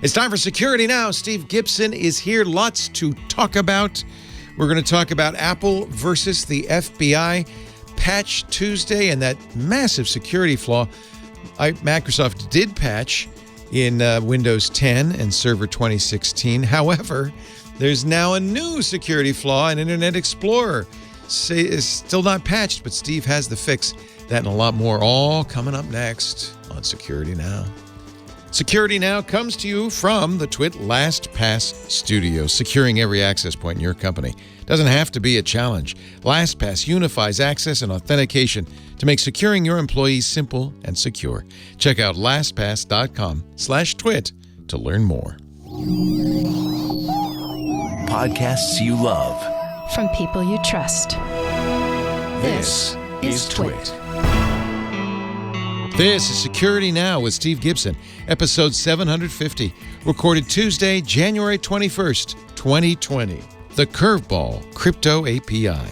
It's time for Security Now. Steve Gibson is here. Lots to talk about. We're going to talk about Apple versus the FBI, Patch Tuesday, and that massive security flaw Microsoft did patch in Windows 10 and Server 2016. However, there's now a new security flaw in Internet Explorer. It's still not patched, but Steve has the fix. That and a lot more, all coming up next on Security Now. Security Now comes to you from the Twit LastPass Studio, securing every access point in your company. Doesn't have to be a challenge. LastPass unifies access and authentication to make securing your employees simple and secure. Check out lastpass.com/twit to learn more. Podcasts you love. From people you trust. This is Twit. This is Security Now with Steve Gibson, episode 750, recorded Tuesday, January 21st, 2020. The CurveBall Crypto API.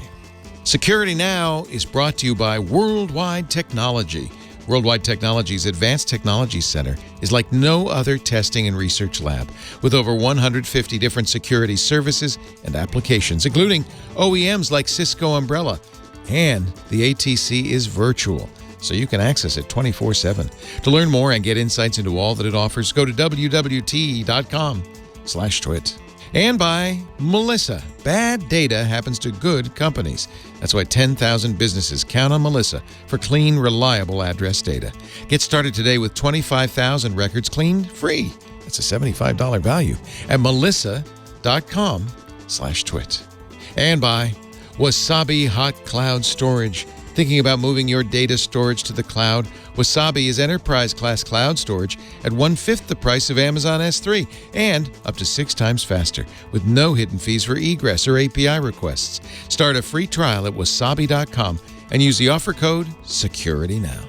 Security Now is brought to you by Worldwide Technology. Worldwide Technology's Advanced Technology Center is like no other testing and research lab, with over 150 different security services and applications, including OEMs like Cisco Umbrella. And the ATC is virtual, so you can access it 24/7. To learn more and get insights into all that it offers, go to wwt.com/twit. And by Melissa. Bad data happens to good companies. That's why 10,000 businesses count on Melissa for clean, reliable address data. Get started today with 25,000 records cleaned free. That's a $75 value at melissa.com/twit. And by Wasabi Hot Cloud Storage. Thinking about moving your data storage to the cloud? Wasabi is enterprise-class cloud storage at 1/5 the price of Amazon S3 and up to 6 times faster with no hidden fees for egress or API requests. Start a free trial at wasabi.com and use the offer code SecurityNow.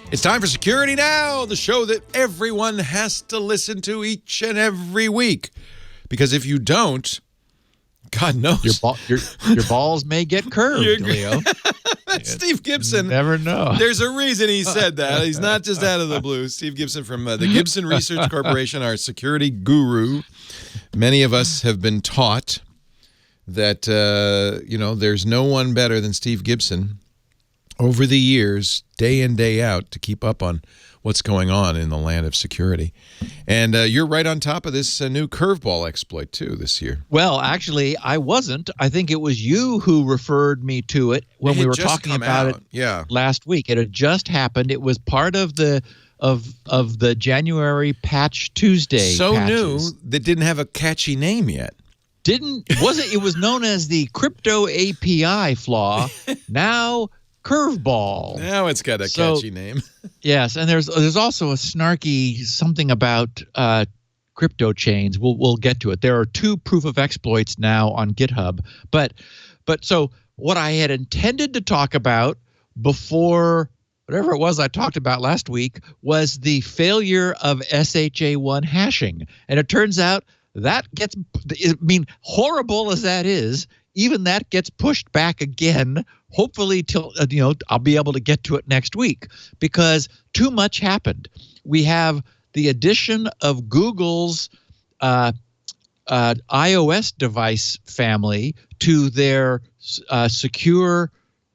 It's time for Security Now, the show that everyone has to listen to each and every week. Because if you don't, God knows. Your balls may get curved, Leo. That's Steve Gibson. You never know. There's a reason he said that. He's not just out of the blue. Steve Gibson from the Gibson Research Corporation, our security guru. Many of us have been taught that, there's no one better than Steve Gibson over the years, day in, day out, to keep up on what's going on in the land of security. And you're right on top of this new CurveBall exploit, too, this year. Well, actually, I wasn't. I think it was you who referred me to it when we were talking about it last week. It had just happened. It was part of the January Patch Tuesday patches. New that didn't have a catchy name yet. It was known as the Crypto API flaw. Now CurveBall. Now it's got a catchy name. Yes, and there's also a snarky something about crypto chains. We'll get to it. There are 2 proof of exploits now on GitHub. But so what I had intended to talk about before whatever it was I talked about last week was the failure of SHA-1 hashing. And it turns out that horrible as that is, even that gets pushed back again, hopefully till I'll be able to get to it next week, because too much happened. We have the addition of Google's iOS device family to their secure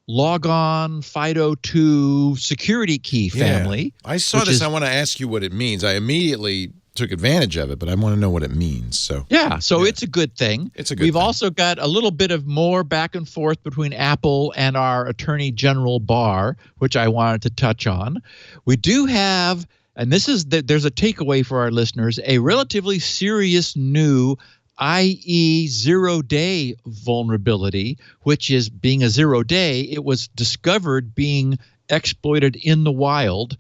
logon FIDO2 security key family. I saw this. I want to ask you what it means. I immediately took advantage of it, but I want to know what it means. So it's a good thing. We've also got a little bit of more back and forth between Apple and our Attorney General Barr, which I wanted to touch on. We do have, and there's a takeaway for our listeners, a relatively serious new IE 0-day vulnerability, which is, being a 0-day, it was discovered being exploited in the wild.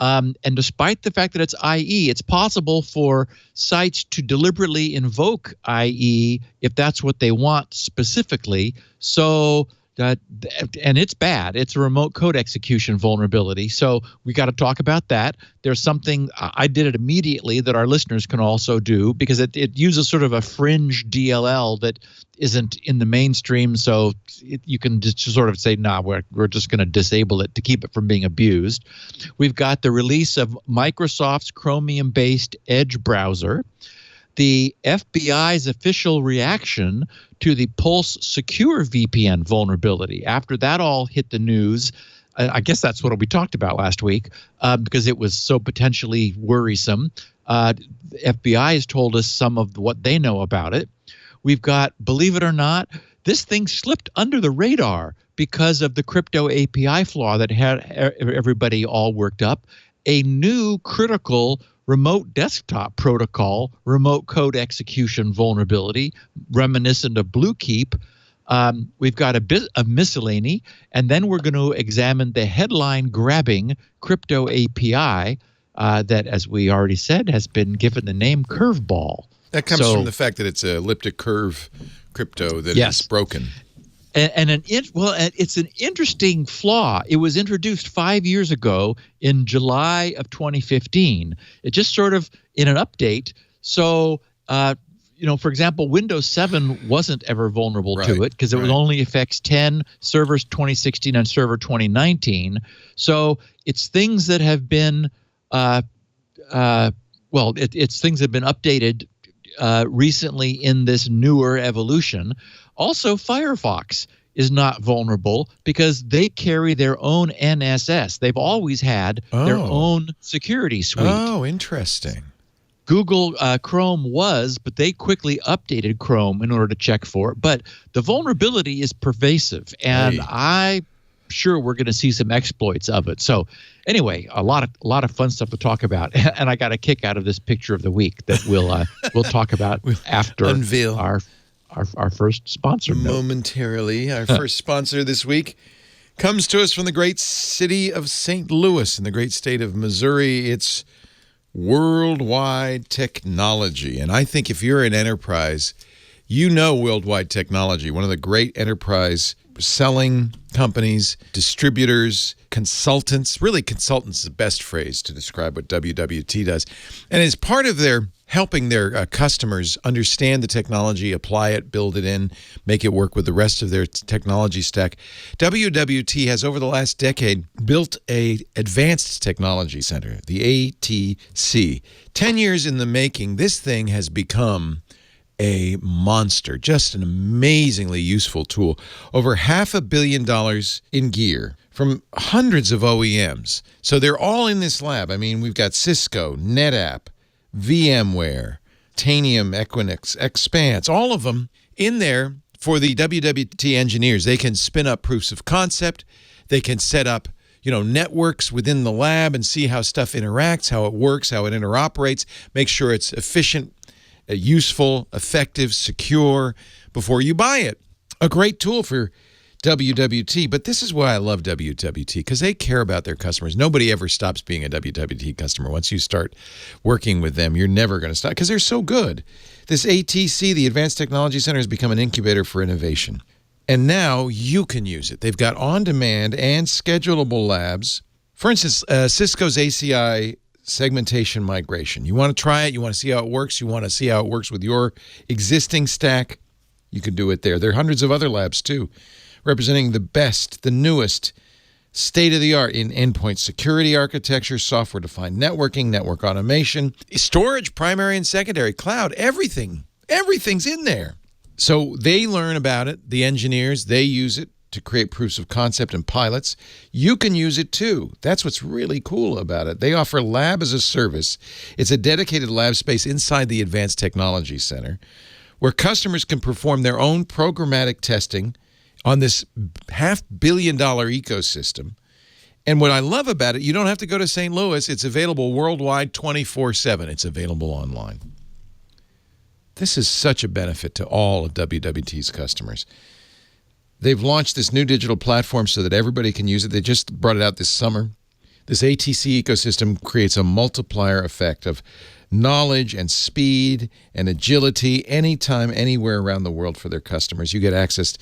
And despite the fact that it's IE, it's possible for sites to deliberately invoke IE if that's what they want specifically. So and it's bad. It's a remote code execution vulnerability. So we got to talk about that. There's something, I did it immediately, that our listeners can also do, because it uses sort of a fringe DLL that isn't in the mainstream. So you can just sort of say, nah, we're just going to disable it to keep it from being abused. We've got the release of Microsoft's Chromium-based Edge browser, the FBI's official reaction to the Pulse Secure VPN vulnerability. After that all hit the news, I guess that's what we talked about last week, because it was so potentially worrisome. The FBI has told us some of what they know about it. We've got, believe it or not, this thing slipped under the radar because of the crypto API flaw that had everybody all worked up. A new critical remote desktop protocol, remote code execution vulnerability, reminiscent of Bluekeep. We've got a bit of miscellany, and then we're going to examine the headline-grabbing crypto API that, as we already said, has been given the name CurveBall. That comes from the fact that it's an elliptic curve crypto that is broken. It's an interesting flaw. It was introduced 5 years ago in July of 2015. It just sort of in an update. So, for example, Windows 7 wasn't ever vulnerable to it because it was only affects 10 servers 2016 and server 2019. So it's things that have been, it's things that have been updated recently in this newer evolution. Also, Firefox is not vulnerable because they carry their own NSS. They've always had their own security suite. Oh, interesting. Google Chrome was, but they quickly updated Chrome in order to check for it. But the vulnerability is pervasive, and I'm sure we're going to see some exploits of it. So anyway, a lot of fun stuff to talk about, and I got a kick out of this picture of the week that we'll talk about after unveil our first sponsor momentarily. Our first sponsor this week comes to us from the great city of St. Louis in the great state of Missouri. It's Worldwide Technology. And I think if you're an enterprise, you know Worldwide Technology, one of the great enterprise selling companies, distributors, consultants. Really, consultants is the best phrase to describe what WWT does. And as part of their helping their customers understand the technology, apply it, build it in, make it work with the rest of their technology stack, WWT has over the last decade built a Advanced Technology Center, the ATC. 10 years in the making, this thing has become a monster, just an amazingly useful tool. Over $500 million in gear from hundreds of OEMs. So they're all in this lab. I mean, we've got Cisco, NetApp, VMware, Tanium, Equinix, Expanse, all of them in there for the WWT engineers. They can spin up proofs of concept. They can set up, networks within the lab and see how stuff interacts, how it works, how it interoperates, make sure it's efficient, useful, effective, secure before you buy it. A great tool for WWT, but this is why I love WWT, because they care about their customers. Nobody ever stops being a WWT customer. Once you start working with them, you're never going to stop because they're so good. This ATC, the Advanced Technology Center, has become an incubator for innovation. And now you can use it. They've got on-demand and schedulable labs. For instance, Cisco's ACI segmentation migration. You want to try it. You want to see how it works. You want to see how it works with your existing stack. You can do it there. There are hundreds of other labs, too, representing the best, the newest, state-of-the-art in endpoint security architecture, software-defined networking, network automation, storage, primary and secondary, cloud, everything. Everything's in there. So they learn about it. The engineers, they use it to create proofs of concept and pilots. You can use it too. That's what's really cool about it. They offer lab as a service. It's a dedicated lab space inside the Advanced Technology Center where customers can perform their own programmatic testing on this $500 million ecosystem. And what I love about it, you don't have to go to St. Louis. It's available worldwide 24/7. It's available online. This is such a benefit to all of WWT's customers. They've launched this new digital platform so that everybody can use it. They just brought it out this summer. This ATC ecosystem creates a multiplier effect of knowledge and speed and agility anytime, anywhere around the world for their customers. You get access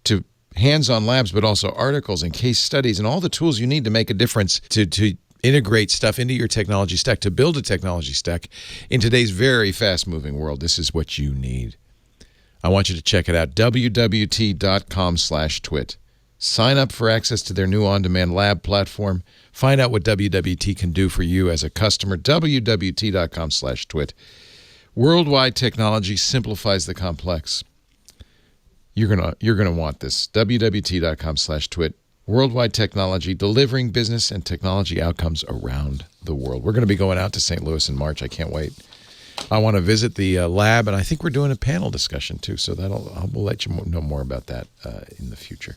to hands-on labs, but also articles and case studies and all the tools you need to make a difference to integrate stuff into your technology stack, to build a technology stack in today's very fast-moving world. This is what you need. I want you to check it out, wwt.com/twit. Sign up for access to their new on-demand lab platform. Find out what WWT can do for you as a customer, wwt.com/twit. Worldwide technology simplifies the complex. You're gonna want this. wwt.com/twit. Worldwide technology, delivering business and technology outcomes around the world. We're going to be going out to St. Louis in March. I can't wait. I want to visit the lab, and I think we're doing a panel discussion too. So we'll let you know more about that in the future.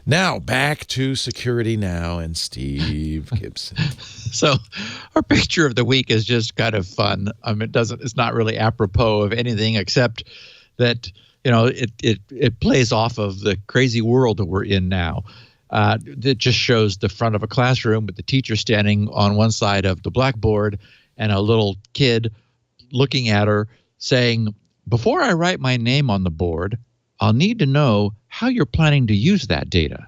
Now back to Security Now and Steve Gibson. So our picture of the week is just kind of fun. It's not really apropos of anything except that it plays off of the crazy world that we're in now. It just shows the front of a classroom with the teacher standing on one side of the blackboard and a little kid looking at her saying, "Before I write my name on the board, I'll need to know how you're planning to use that data."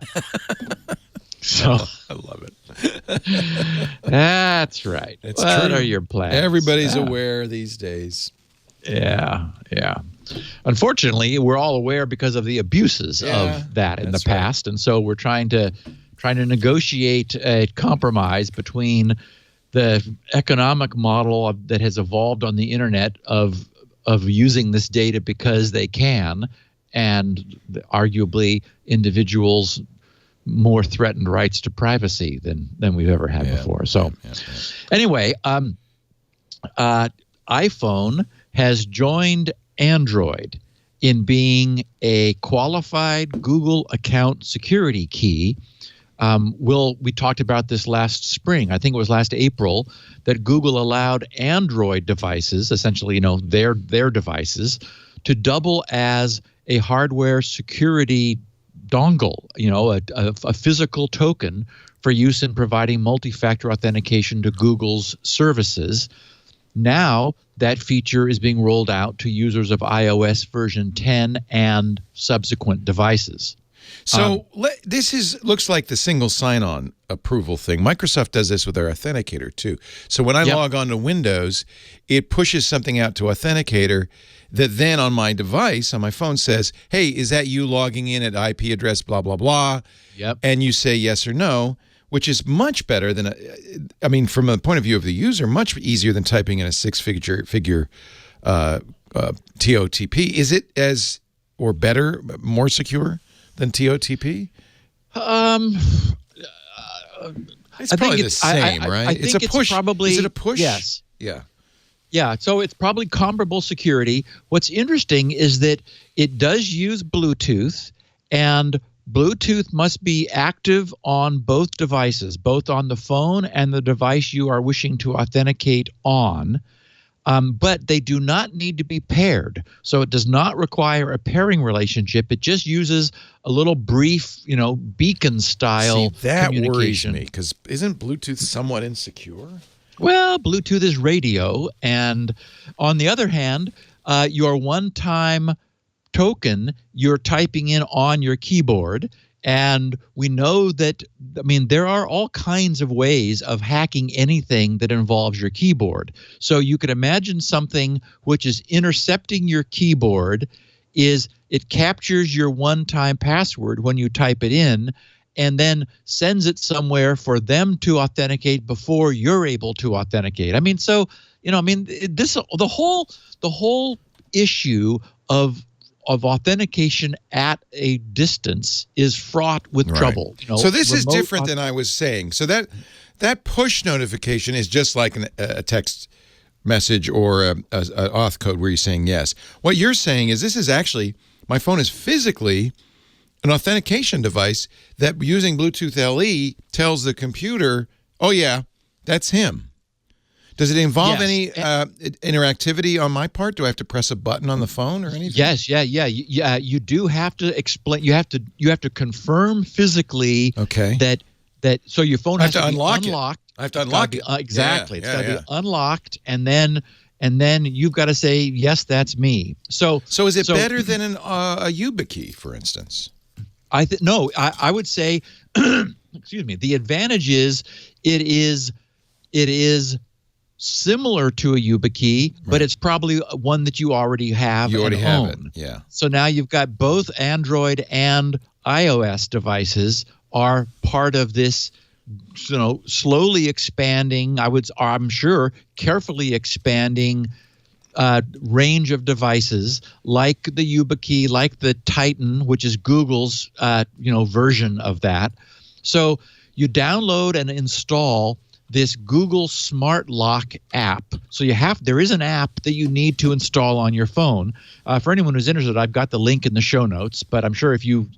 So I love it. That's right. It's what true. are your plans? Everybody's aware these days. Yeah. Unfortunately, we're all aware because of the abuses of that in the past, and so we're trying to negotiate a compromise between the economic model that has evolved on the internet of using this data because they can, and arguably individuals' more threatened rights to privacy than we've ever had before. So, anyway, iPhone has joined Android in being a qualified Google account security key. We talked about this last spring. I think it was last April that Google allowed Android devices, essentially, their devices, to double as a hardware security dongle, a physical token for use in providing multi-factor authentication to Google's services. Now, that feature is being rolled out to users of iOS version 10 and subsequent devices. So this looks like the single sign-on approval thing. Microsoft does this with their Authenticator too. So when I log on to Windows, it pushes something out to Authenticator that then on my device, on my phone says, "Hey, is that you logging in at IP address blah, blah, blah?" Yep. And you say yes or no, which is much better than, from the point of view of the user, much easier than typing in a six-figure TOTP. Is it better, more secure than TOTP? It's probably the same, right? I think it's push. Probably, is it a push? Yes. Yeah. Yeah, so it's probably comparable security. What's interesting is that it does use Bluetooth, and Bluetooth must be active on both devices, both on the phone and the device you are wishing to authenticate on. But they do not need to be paired. So it does not require a pairing relationship. It just uses a little brief, beacon-style communication. That worries me, because isn't Bluetooth somewhat insecure? Well, Bluetooth is radio. And on the other hand, your one-time token you're typing in on your keyboard. And we know that, there are all kinds of ways of hacking anything that involves your keyboard. So you could imagine something which is intercepting your keyboard it captures your one-time password when you type it in and then sends it somewhere for them to authenticate before you're able to authenticate. The whole issue of authentication at a distance is fraught with trouble. So this is different than I was saying. So that push notification is just like a text message or a auth code where you're saying yes. What you're saying is this is actually, my phone is physically an authentication device that using Bluetooth LE tells the computer, oh yeah, that's him. Does it involve any interactivity on my part? Do I have to press a button on the phone or anything? Yes, yeah. You do have to explain. You have to confirm physically. Okay. That so your phone has to be unlocked. I have to unlock it. Exactly. It's got to be unlocked, and then you've got to say yes, that's me. So is it better than a YubiKey, for instance? I would say, excuse me. The advantage is it is similar to a YubiKey, but it's probably one that you already have. You already have it. own. Yeah. So now you've got both Android and iOS devices are part of this, slowly expanding. I'm sure, carefully expanding range of devices like the YubiKey, like the Titan, which is Google's version of that. So you download and install this Google Smart Lock app. So there is an app that you need to install on your phone. For anyone who's interested, I've got the link in the show notes. But I'm sure if you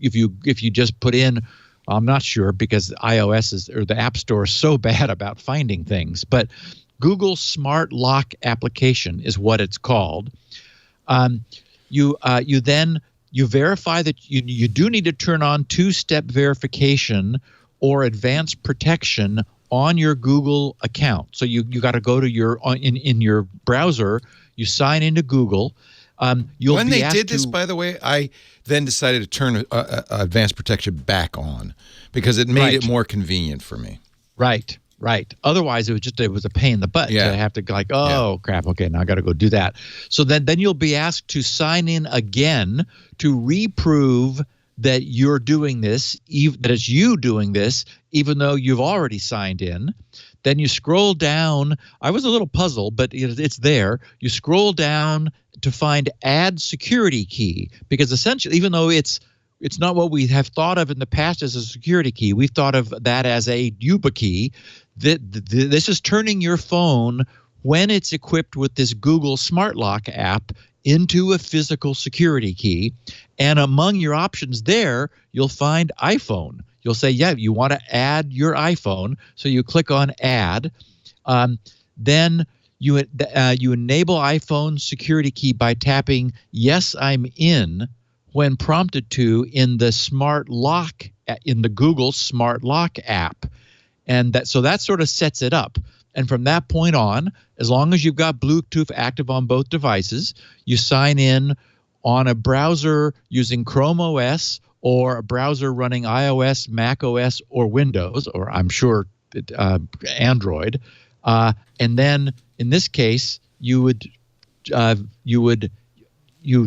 just put in, I'm not sure because iOS or the App Store is so bad about finding things. But Google Smart Lock application is what it's called. You verify that you do need to turn on two-step verification or advanced protection on your Google account. So you got to go to in your browser, you sign into Google. When they did this, by the way, I then decided to turn advanced protection back on because it made it more convenient for me. Right. Otherwise, it was a pain in the butt to have to crap. Okay, now I got to go do that. So then you'll be asked to sign in again to reprove that you're doing this, that it's you doing this, even though you've already signed in. Then you scroll down. I was a little puzzled, but it's there. You scroll down to find Add Security Key, because essentially, even though it's not what we have thought of in the past as a security key, we've thought of that as a YubiKey. This is turning your phone, when it's equipped with this Google Smart Lock app, into a physical security key. And among your options there, you'll find iPhone. You'll say, you want to add your iPhone. So you click on Add. Then you enable iPhone security key by tapping Yes, I'm in when prompted to in the Smart Lock, in the Google Smart Lock app. And that sort of sets it up. And from that point on, as long as you've got Bluetooth active on both devices, you sign in on a browser using Chrome OS or a browser running iOS, Mac OS, or Windows, or I'm sure Android. And then in this case, you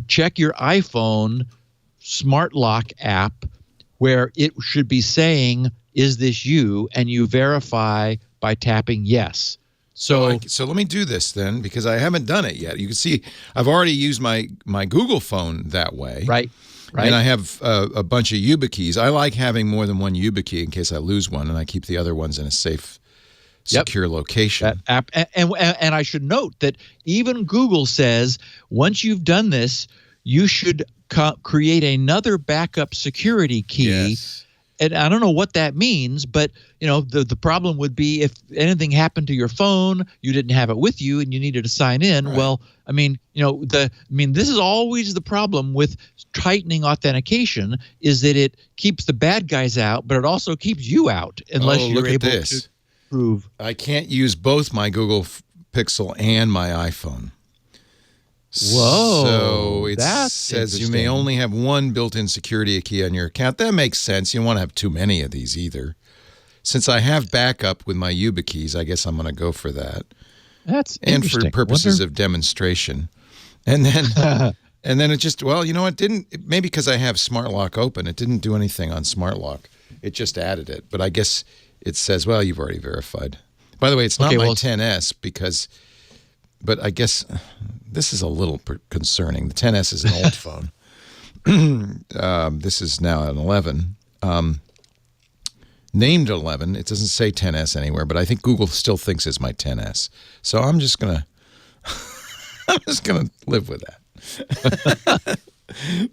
check your iPhone Smart Lock app where it should be saying, "Is this you?" and you verify by tapping yes. So let me do this then, because I haven't done it yet. You can see I've already used my Google phone that way. Right. And I have a bunch of YubiKeys. I like having more than one YubiKey in case I lose one, and I keep the other ones in a safe, secure location. That app, and I should note that even Google says once you've done this, you should create another backup security key. Yes. And I don't know what that means, but the problem would be if anything happened to your phone, you didn't have it with you, and you needed to sign in. Right. Well, this is always the problem with tightening authentication, is that it keeps the bad guys out, but it also keeps you out unless you're able to prove. I can't use both my Google Pixel and my iPhone. Whoa! So it says you may only have one built-in security key on your account. That makes sense. You don't want to have too many of these either. Since I have backup with my YubiKeys, I guess I'm going to go for that. That's interesting. And for purposes of demonstration. And then it just, it didn't, maybe because I have Smart Lock open, it didn't do anything on Smart Lock. It just added it. But I guess it says, you've already verified. By the way, it's not my 10S but I guess this is a little concerning. The 10S is an old phone. This is now an 11. Named 11. It doesn't say 10S anywhere, but I think Google still thinks it's my 10S. So I'm just gonna live with that.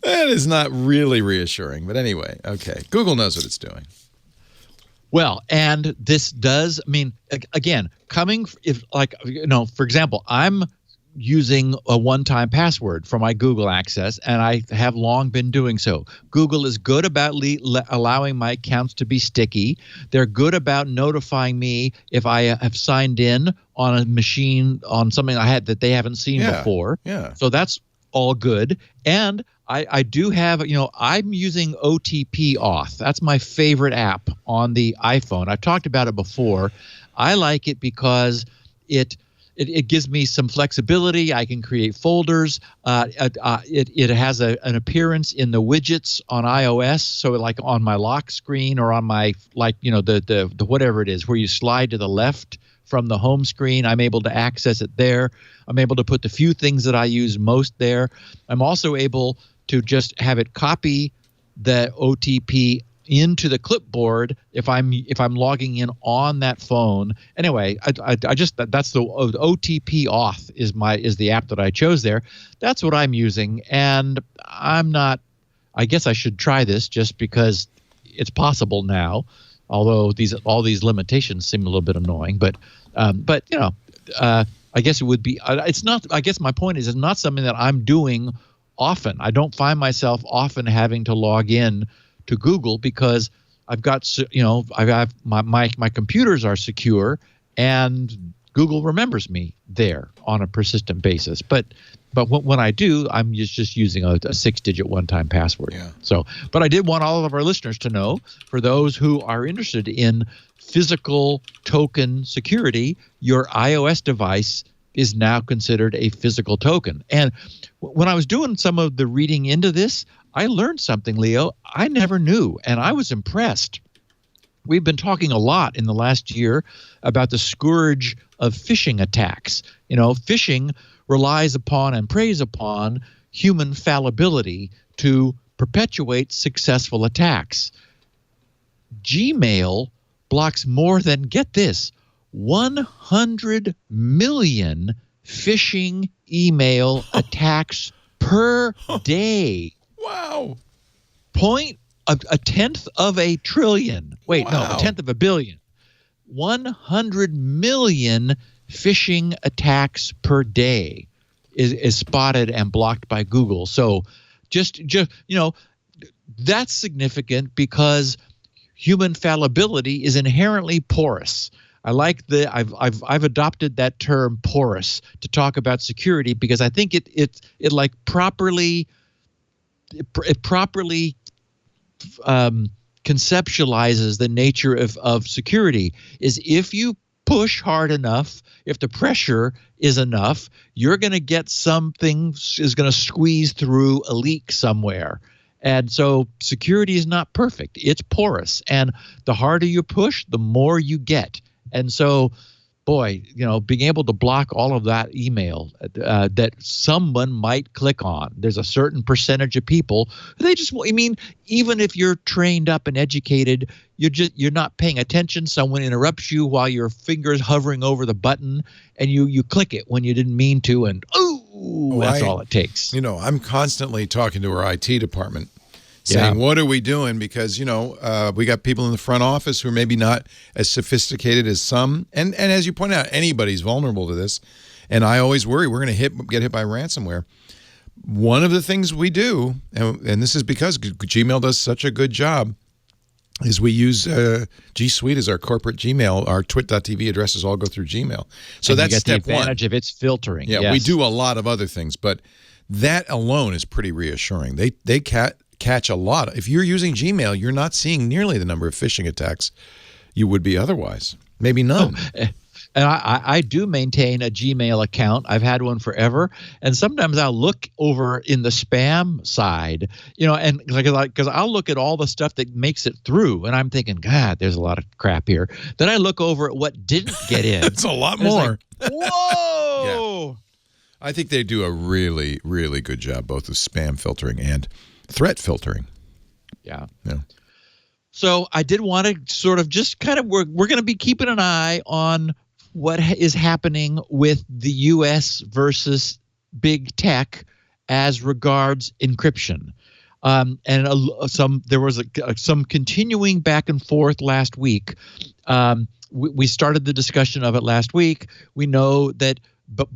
That is not really reassuring, but anyway, okay. Google knows what it's doing. Well, and this does, again, for example, I'm using a one-time password for my Google access, and I have long been doing so. Google is good about allowing my accounts to be sticky. They're good about notifying me if I have signed in on a machine, on something I had that they haven't seen before. Yeah. So that's all good. And I do have, I'm using OTP Auth. That's my favorite app on the iPhone. I've talked about it before. I like it because it gives me some flexibility. I can create folders. It has an appearance in the widgets on iOS. So like on my lock screen or on my, the whatever it is, where you slide to the left from the home screen, I'm able to access it there. I'm able to put the few things that I use most there. I'm also able to just have it copy the OTP into the clipboard if I'm logging in on that phone. Anyway, I just that's the OTP Auth is the app that I chose there. That's what I'm using, and I guess I should try this just because it's possible now. Although all these limitations seem a little bit annoying, but I guess it would be. It's not. I guess my point is, it's not something that I'm doing often. I don't find myself often having to log in to Google because I've got, my computers are secure and Google remembers me there on a persistent basis. But when I do, I'm just using a 6-digit one-time password. Yeah. So, but I did want all of our listeners to know, for those who are interested in physical token security, your iOS device is now considered a physical token. And when I was doing some of the reading into this, I learned something, Leo, I never knew, and I was impressed. We've been talking a lot in the last year about the scourge of phishing attacks. Phishing relies upon and preys upon human fallibility to perpetuate successful attacks. Gmail blocks more than, get this, 100 million phishing email attacks per day. Wow. A tenth of a trillion. Wait, wow. No, a tenth of a billion. 100 million phishing attacks per day is spotted and blocked by Google. So just that's significant because human fallibility is inherently porous. I like I've adopted that term porous to talk about security because I think it properly conceptualizes the nature of security. Is if you push hard enough, if the pressure is enough, you're going to get something is going to squeeze through a leak somewhere. And so security is not perfect. It's porous. And the harder you push, the more you get. And so, boy, being able to block all of that email that someone might click on. There's a certain percentage of people even if you're trained up and educated, you're not paying attention. Someone interrupts you while your finger's hovering over the button, and you click it when you didn't mean to, and that's all it takes. I'm constantly talking to our IT department, saying, what are we doing? Because, we got people in the front office who are maybe not as sophisticated as some. And as you point out, anybody's vulnerable to this. And I always worry we're going to get hit by ransomware. One of the things we do, and this is because Gmail does such a good job, is we use G Suite as our corporate Gmail. Our twit.tv addresses all go through Gmail. So that's step one. The advantage of its filtering. Yeah, yes. We do a lot of other things, but that alone is pretty reassuring. They catch a lot. If you're using Gmail, you're not seeing nearly the number of phishing attacks you would be otherwise. Maybe none. And I do maintain a Gmail account. I've had one forever. And sometimes I'll look over in the spam side, and because I'll look at all the stuff that makes it through. And I'm thinking, God, there's a lot of crap here. Then I look over at what didn't get in. It's a lot more. Like, whoa. Yeah. I think they do a really, really good job, both of spam filtering and threat filtering. Yeah. Yeah. So I did want to sort of just kind of, we're going to be keeping an eye on what is happening with the U.S. versus big tech as regards encryption. There was some continuing back and forth last week. We started the discussion of it last week. We know that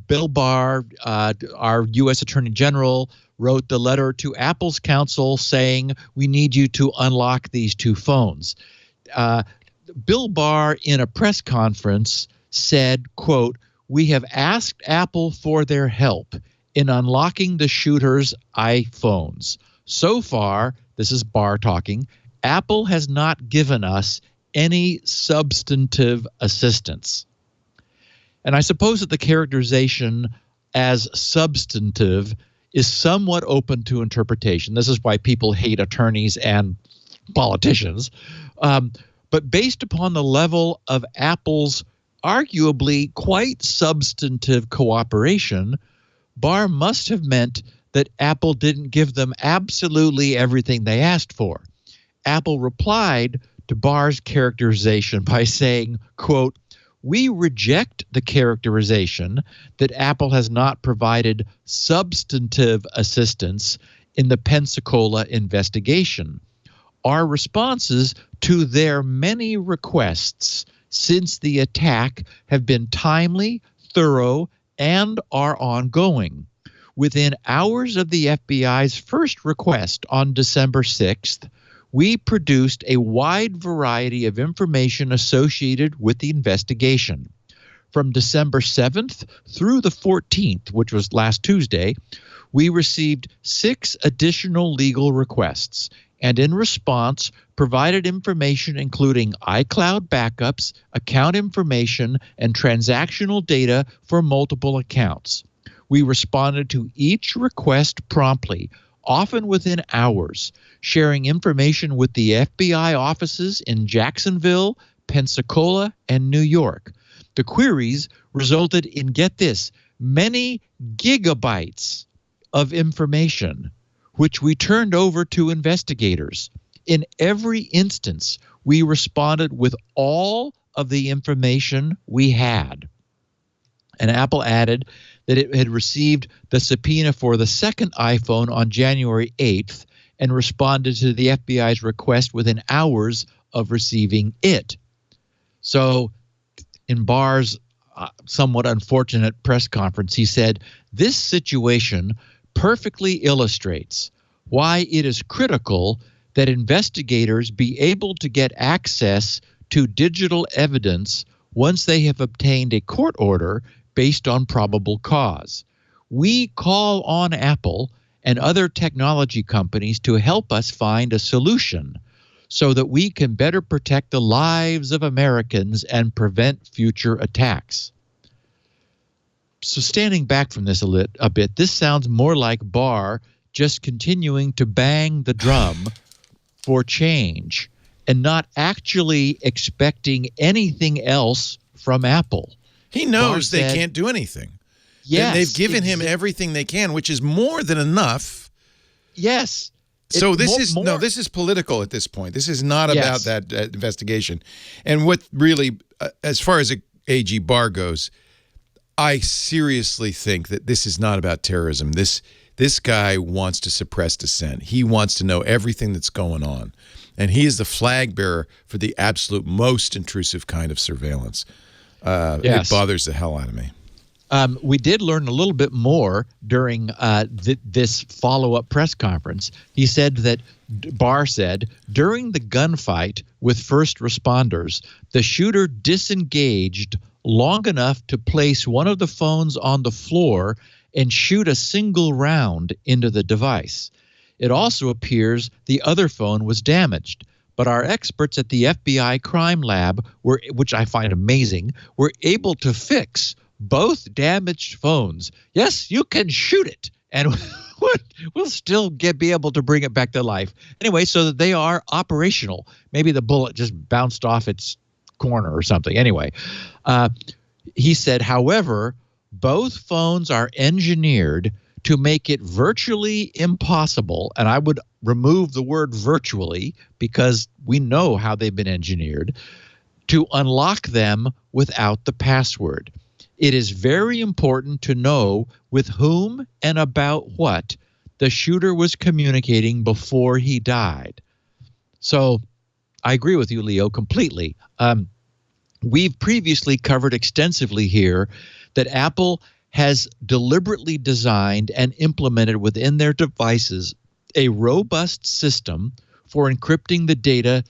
Bill Barr, our U.S. Attorney General, wrote the letter to Apple's counsel saying, we need you to unlock these two phones. Bill Barr, in a press conference, said, quote, we have asked Apple for their help. in unlocking the shooter's iPhones. So far, this is Barr talking, Apple has not given us any substantive assistance. And I suppose that the characterization as substantive is somewhat open to interpretation. This is why people hate attorneys and politicians. But based upon the level of Apple's arguably quite substantive cooperation, Barr must have meant that Apple didn't give them absolutely everything they asked for. Apple replied to Barr's characterization by saying, quote, "We reject the characterization that Apple has not provided substantive assistance in the Pensacola investigation. Our responses to their many requests since the attack have been timely, thorough, and are ongoing. Within hours of the FBI's first request on December 6th, we produced a wide variety of information associated with the investigation. From December 7th through the 14th, which was last Tuesday, we received 6 additional legal requests, and in response, provided information including iCloud backups, account information, and transactional data for multiple accounts. We responded to each request promptly, often within hours, sharing information with the FBI offices in Jacksonville, Pensacola, and New York. The queries resulted in, get this, many gigabytes of information, which we turned over to investigators. In every instance, we responded with all of the information we had." And Apple added that it had received the subpoena for the second iPhone on January 8th and responded to the FBI's request within hours of receiving it. So in Barr's somewhat unfortunate press conference, he said, "This situation perfectly illustrates why it is critical that investigators be able to get access to digital evidence once they have obtained a court order based on probable cause. We call on Apple and other technology companies to help us find a solution so that we can better protect the lives of Americans and prevent future attacks." So standing back from this a bit, this sounds more like Barr just continuing to bang the drum for change and not actually expecting anything else from Apple. He knows they can't do anything. Yes. They've given him everything they can, which is more than enough. Yes. So this is political at this point. This is not about that investigation. And what really, as far as AG Barr goes, I seriously think that this is not about terrorism. This guy wants to suppress dissent. He wants to know everything that's going on. And he is the flag bearer for the absolute most intrusive kind of surveillance. It bothers the hell out of me. We did learn a little bit more during this follow-up press conference. He said that, Barr said, during the gunfight with first responders, the shooter disengaged long enough to place one of the phones on the floor and shoot a single round into the device. It also appears the other phone was damaged, but our experts at the FBI crime lab, which I find amazing, were able to fix both damaged phones. Yes, you can shoot it, and we'll still be able to bring it back to life. Anyway, so that they are operational. Maybe the bullet just bounced off its corner or something. Anyway, he said, however, both phones are engineered to make it virtually impossible, and I would remove the word virtually because we know how they've been engineered, to unlock them without the password. It is very important to know with whom and about what the shooter was communicating before he died. So I agree with you, Leo, completely. We've previously covered extensively here that Apple has deliberately designed and implemented within their devices a robust system for encrypting the data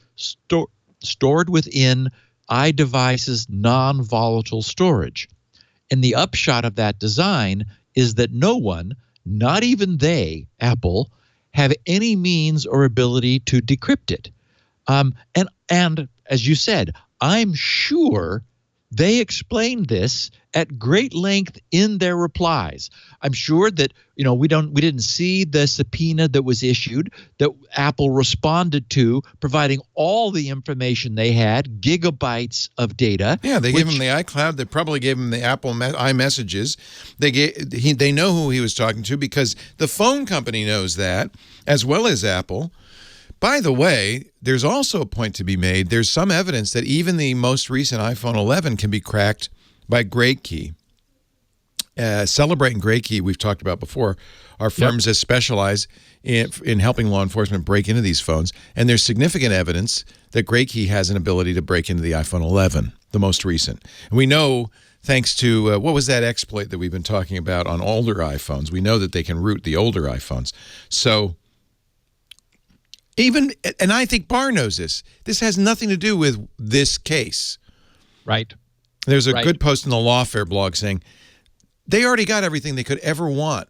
stored within iDevice's non-volatile storage. And the upshot of that design is that no one, not even they, Apple, have any means or ability to decrypt it. And as you said, I'm sure they explained this at great length in their replies. I'm sure that we didn't see the subpoena that was issued that Apple responded to, providing all the information they had, gigabytes of data. Yeah, they gave him the iCloud. They probably gave him the Apple iMessages. They know who he was talking to because the phone company knows that, as well as Apple. By the way, there's also a point to be made. There's some evidence that even the most recent iPhone 11 can be cracked by Great Key. Celebrate and Great Key, we've talked about before, are firms that specialize in helping law enforcement break into these phones. And there's significant evidence that Great Key has an ability to break into the iPhone 11, the most recent. And we know, thanks to, what was that exploit that we've been talking about on older iPhones? We know that they can root the older iPhones. So and I think Barr knows this. This has nothing to do with this case. Right. There's a good post in the Lawfare blog saying they already got everything they could ever want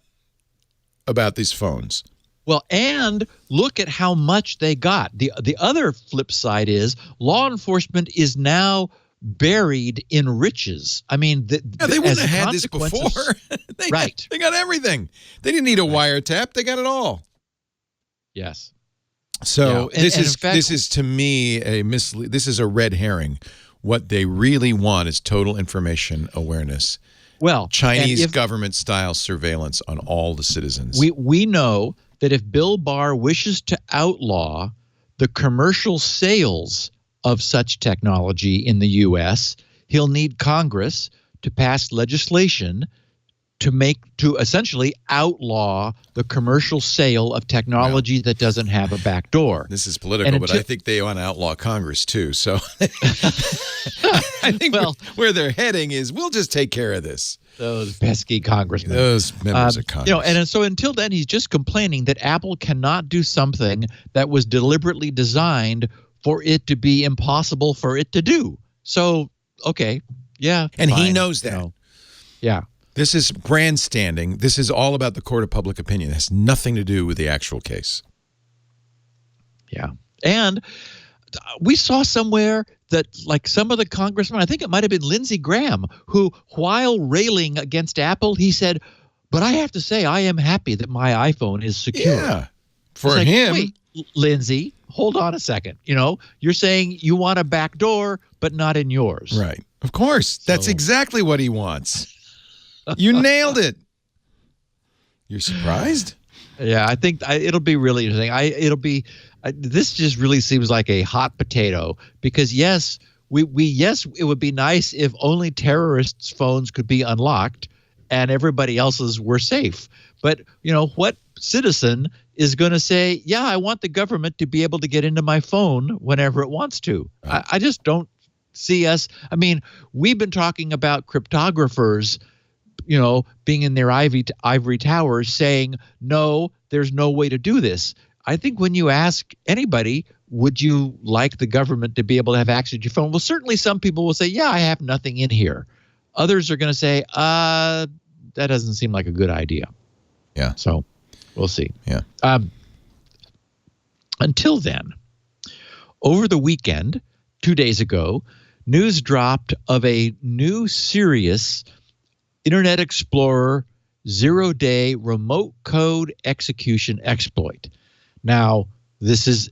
about these phones. Well, and look at how much they got. The other flip side is law enforcement is now buried in riches. I mean, they wouldn't have had this before. They got everything. They didn't need a wiretap. They got it all. Yes. So this is to me this is a red herring. What they really want is total information awareness. Well, Chinese government-style surveillance on all the citizens. We know that if Bill Barr wishes to outlaw the commercial sales of such technology in the U.S., he'll need Congress to pass legislation to essentially outlaw the commercial sale of technology that doesn't have a back door. This is political, but I think they want to outlaw Congress too. So I think where they're heading is we'll just take care of this. Those pesky congressmen. Those members of Congress. And so until then, he's just complaining that Apple cannot do something that was deliberately designed for it to be impossible for it to do. So, okay, yeah. And fine. He knows that. Yeah. This is grandstanding. This is all about the court of public opinion. It has nothing to do with the actual case. Yeah. And we saw somewhere that like some of the congressmen, I think it might have been Lindsey Graham, who while railing against Apple, he said, but I have to say I am happy that my iPhone is secure. Yeah. For him. Wait, Lindsey, hold on a second. You're saying you want a back door, but not in yours. Right. Of course. That's exactly what he wants. You nailed it. You're surprised? Yeah, I think it'll be really interesting. This just really seems like a hot potato because yes, it would be nice if only terrorists' phones could be unlocked and everybody else's were safe. But what citizen is going to say, yeah, I want the government to be able to get into my phone whenever it wants to? Right. I just don't see us. I mean, we've been talking about cryptographers being in their ivory towers saying, no, there's no way to do this. I think when you ask anybody, would you like the government to be able to have access to your phone? Well, certainly some people will say, yeah, I have nothing in here. Others are going to say, that doesn't seem like a good idea. Yeah. So we'll see. Yeah. Until then, over the weekend, 2 days ago, news dropped of a new serious Internet Explorer 0-day remote code execution exploit. Now, this is,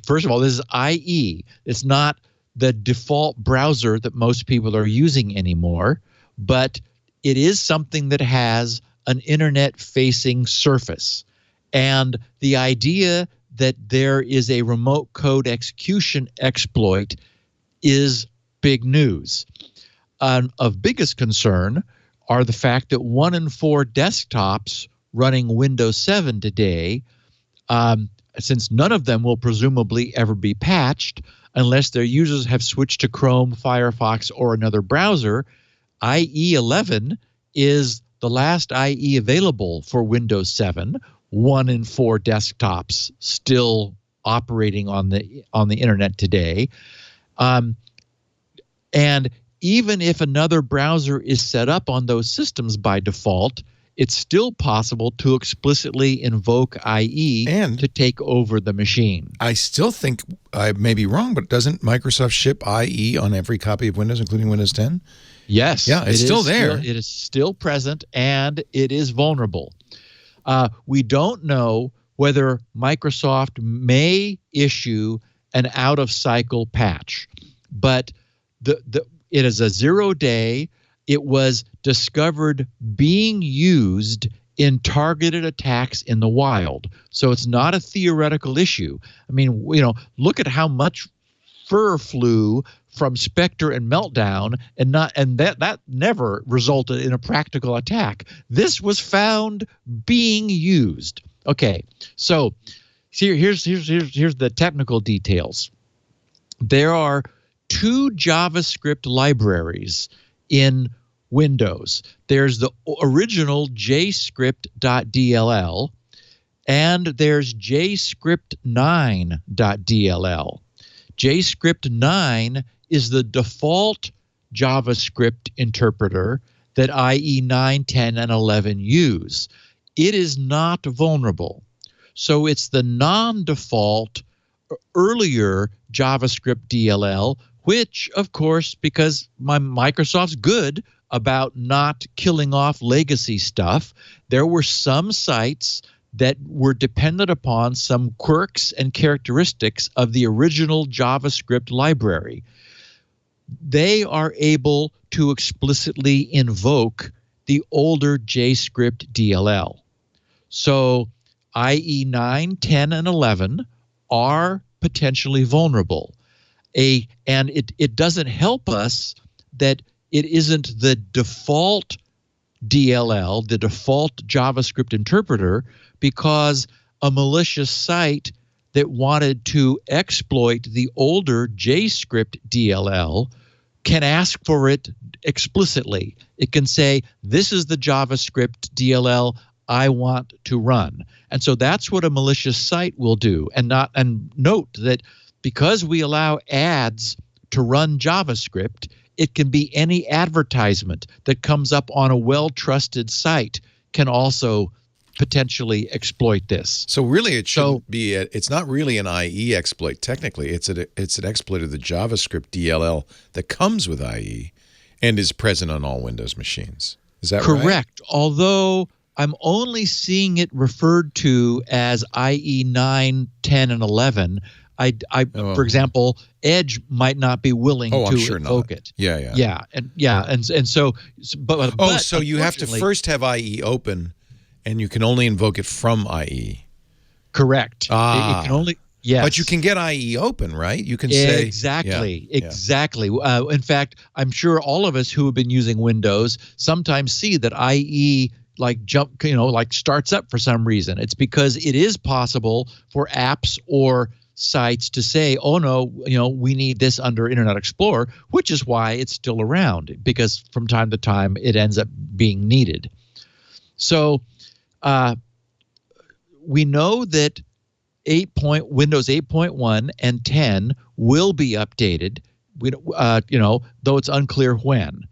first of all, this is IE. It's not the default browser that most people are using anymore, but it is something that has an internet-facing surface. And the idea that there is a remote code execution exploit is big news. Of biggest concern are the fact that 1 in 4 desktops running Windows 7 today, since none of them will presumably ever be patched unless their users have switched to Chrome, Firefox, or another browser, IE 11 is the last IE available for Windows 7. 1 in 4 desktops still operating on the internet today. And even if another browser is set up on those systems by default, it's still possible to explicitly invoke IE and to take over the machine. I still think I may be wrong, but doesn't Microsoft ship IE on every copy of Windows, including Windows 10? Yes. Yeah, it's still there. It is still present, and it is vulnerable. We don't know whether Microsoft may issue an out-of-cycle patch, but it is a 0-day. It was discovered being used in targeted attacks in the wild. So it's not a theoretical issue. I mean, look at how much fur flew from Spectre and Meltdown, and that never resulted in a practical attack. This was found being used. Okay, so here's the technical details. There are 2 JavaScript libraries in Windows. There's the original JScript.dll, and there's JScript9.dll. JScript9 is the default JavaScript interpreter that IE 9, 10, and 11 use. It is not vulnerable. So it's the non-default earlier JavaScript DLL, which, of course, because Microsoft's good about not killing off legacy stuff, there were some sites that were dependent upon some quirks and characteristics of the original JavaScript library. They are able to explicitly invoke the older JScript DLL. So IE 9, 10, and 11 are potentially vulnerable. And it doesn't help us that it isn't the default DLL, the default JavaScript interpreter, because a malicious site that wanted to exploit the older JScript DLL can ask for it explicitly. It can say, this is the JavaScript DLL I want to run. And so that's what a malicious site will do. And note that because we allow ads to run JavaScript, it can be any advertisement that comes up on a well-trusted site can also potentially exploit this. So really, it shouldn't be. It's not really an IE exploit. Technically, it's an exploit of the JavaScript DLL that comes with IE and is present on all Windows machines. Is that right? Correct. Although I'm only seeing it referred to as IE 9, 10, and 11. For example, Edge might not be willing to invoke it. Yeah. And so, but so you have to first have IE open, and you can only invoke it from IE. Correct. It can only. Yes. But you can get IE open, right? You can say exactly. In fact, I'm sure all of us who have been using Windows sometimes see that IE starts up for some reason. It's because it is possible for apps or sites to say, oh no, we need this under Internet Explorer, which is why it's still around, because from time to time it ends up being needed. So we know that Windows 8.1 and 10 will be updated, though it's unclear when.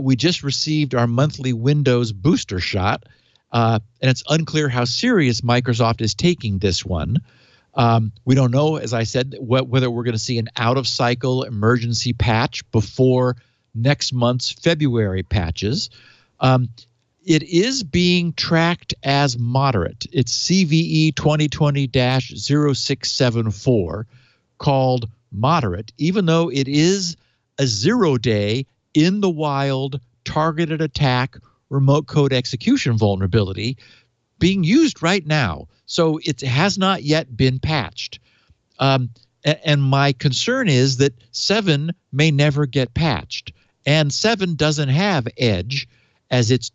We just received our monthly Windows booster shot, and it's unclear how serious Microsoft is taking this one. We don't know, as I said, whether we're going to see an out-of-cycle emergency patch before next month's February patches. It is being tracked as moderate. It's CVE 2020-0674, called moderate, even though it is a 0-day in the wild targeted attack remote code execution vulnerability being used right now. So it has not yet been patched. And my concern is that 7 may never get patched. And 7 doesn't have Edge as its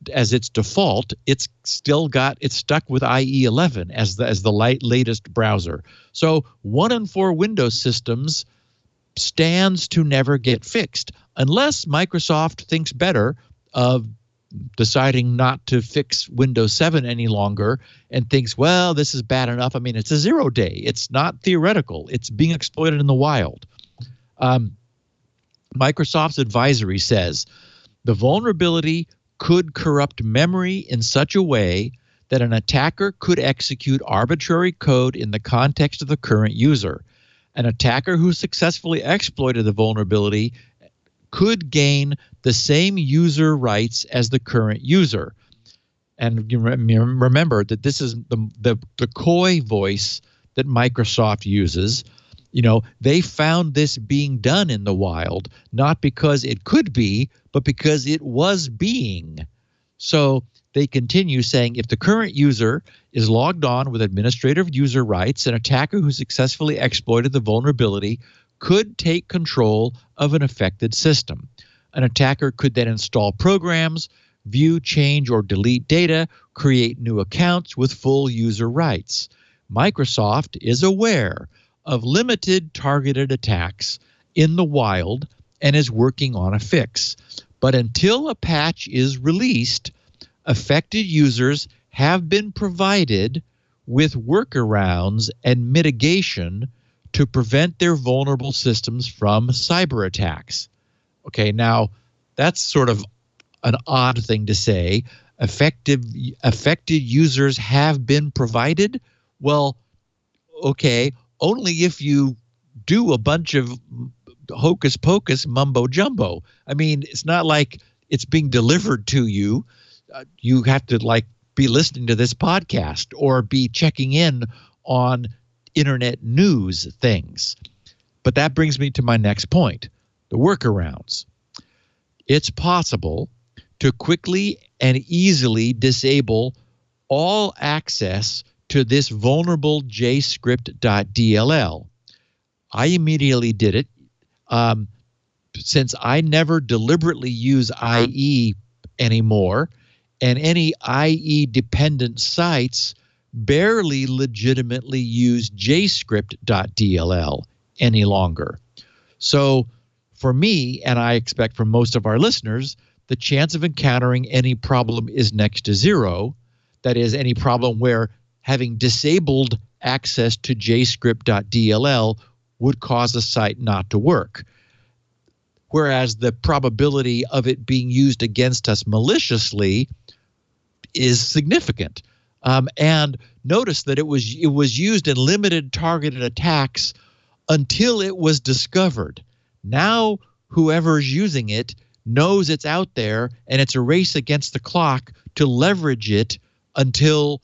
default. It's stuck with IE 11 as the latest browser. So 1 in 4 Windows systems stands to never get fixed unless Microsoft thinks better of deciding not to fix Windows 7 any longer and thinks, well, this is bad enough. I mean, it's a 0-day. It's not theoretical. It's being exploited in the wild. Microsoft's advisory says the vulnerability could corrupt memory in such a way that an attacker could execute arbitrary code in the context of the current user. An attacker who successfully exploited the vulnerability could gain the same user rights as the current user. And you remember that this is the coy voice that Microsoft uses. You know, they found this being done in the wild, not because it could be, but because it was being. So they continue saying, if the current user is logged on with administrative user rights, an attacker who successfully exploited the vulnerability could take control of an affected system. An attacker could then install programs, view, change, or delete data, create new accounts with full user rights. Microsoft is aware of limited targeted attacks in the wild and is working on a fix. But until a patch is released, affected users have been provided with workarounds and mitigation to prevent their vulnerable systems from cyber attacks. Okay, now that's sort of an odd thing to say. Affected users have been provided? Well, okay, only if you do a bunch of hocus pocus mumbo jumbo. I mean, it's not like it's being delivered to you. You have to be listening to this podcast or be checking in on internet news things. But that brings me to my next point, the workarounds. It's possible to quickly and easily disable all access to this vulnerable JScript.dll. I immediately did it. Since I never deliberately use IE anymore, and any IE-dependent sites barely legitimately use JScript.dll any longer. So for me, and I expect for most of our listeners, the chance of encountering any problem is next to zero. That is, any problem where having disabled access to JScript.dll would cause a site not to work. Whereas the probability of it being used against us maliciously is significant. And notice that it was used in limited targeted attacks until it was discovered. Now whoever's using it knows it's out there, and it's a race against the clock to leverage it until,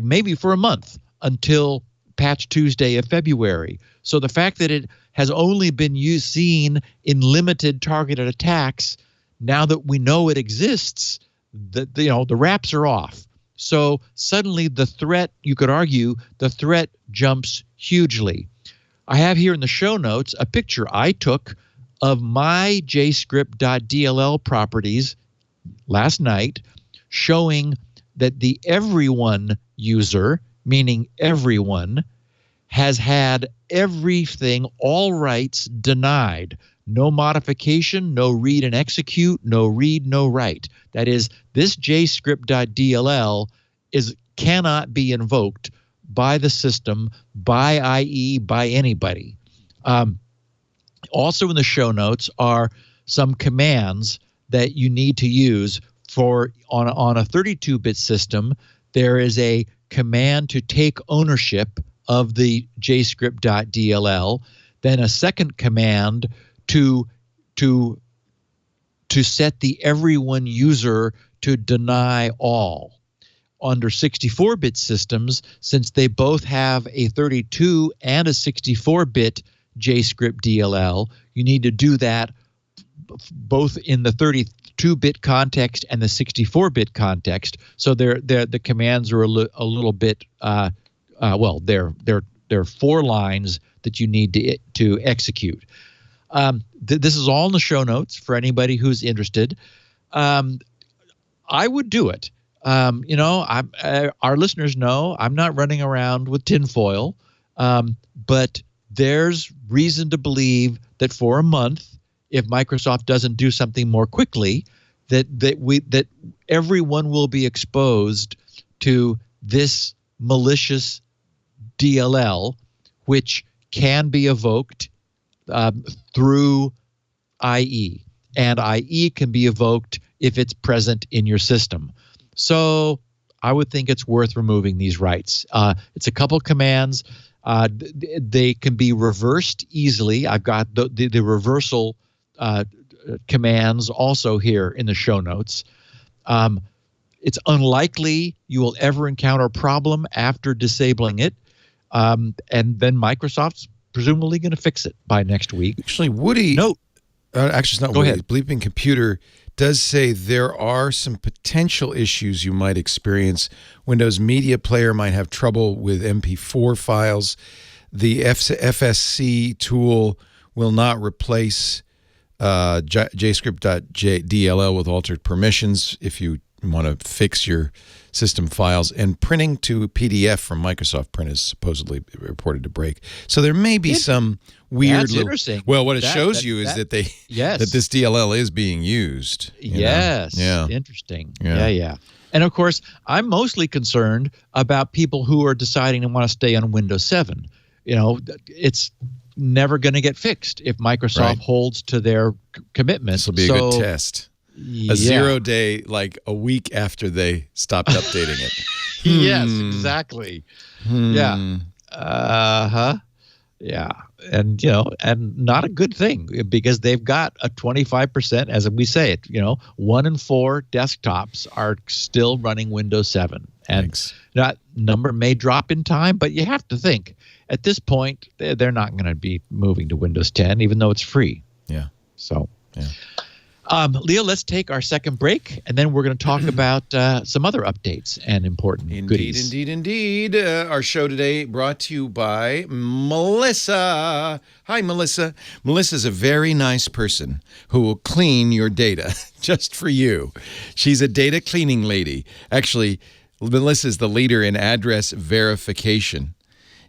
maybe for a month, until Patch Tuesday of February. So the fact that it has only been seen in limited targeted attacks, now that we know it exists, the wraps are off. So suddenly the threat, you could argue, the threat jumps hugely. I have here in the show notes a picture I took of my JScript.dll properties last night, showing that the everyone user, meaning everyone, has had everything, all rights denied. No modification, no read and execute, no read, no write. That is, this JScript.dll cannot be invoked by the system, by IE, by anybody. Also in the show notes are some commands that you need to use for on a 32-bit system. There is a command to take ownership of the JScript.dll, then a second command to set the everyone user to deny all. Under 64-bit systems, since they both have a 32 and a 64-bit JScript.dll, you need to do that both in the 32-bit context and the 64-bit context. So the commands are a little bit they're 4 lines that you need to execute. This is all in the show notes for anybody who's interested. I would do it. Our listeners know I'm not running around with tinfoil, but there's reason to believe that for a month, if Microsoft doesn't do something more quickly, that everyone will be exposed to this malicious DLL, which can be evoked through IE, and IE can be evoked if it's present in your system. So I would think it's worth removing these rights. It's a couple commands. They can be reversed easily. I've got the reversal commands also here in the show notes. It's unlikely you will ever encounter a problem after disabling it. And then Microsoft's presumably going to fix it by next week. Actually, Woody... No. Actually, it's not Go Woody. ahead. Bleeping Computer does say there are some potential issues you might experience. Windows Media Player might have trouble with MP4 files. The FSC tool will not replace JScript.dll with altered permissions if you want to fix your system files, and printing to PDF from Microsoft Print is supposedly reported to break. So there may be some weird That's interesting. Well, what it shows you is that they yes. that this DLL is being used. Yes. Yeah. Interesting. Yeah. Yeah. And of course, I'm mostly concerned about people who are deciding to want to stay on Windows 7. It's never going to get fixed if Microsoft holds to their commitment. This will be a good test. A 0 day, like a week after they stopped updating it. Yes, exactly. Yeah. Yeah. And, and not a good thing, because they've got a 25%, as we say it, 1 in 4 desktops are still running Windows 7. And that number may drop in time, but you have to think at this point, they're not going to be moving to Windows 10, even though it's free. Yeah. So, Leo, let's take our second break, and then we're going to talk about some other updates and important goodies. Indeed. Our show today brought to you by Melissa. Hi, Melissa. Melissa's a very nice person who will clean your data just for you. She's a data cleaning lady. Actually, Melissa's the leader in address verification.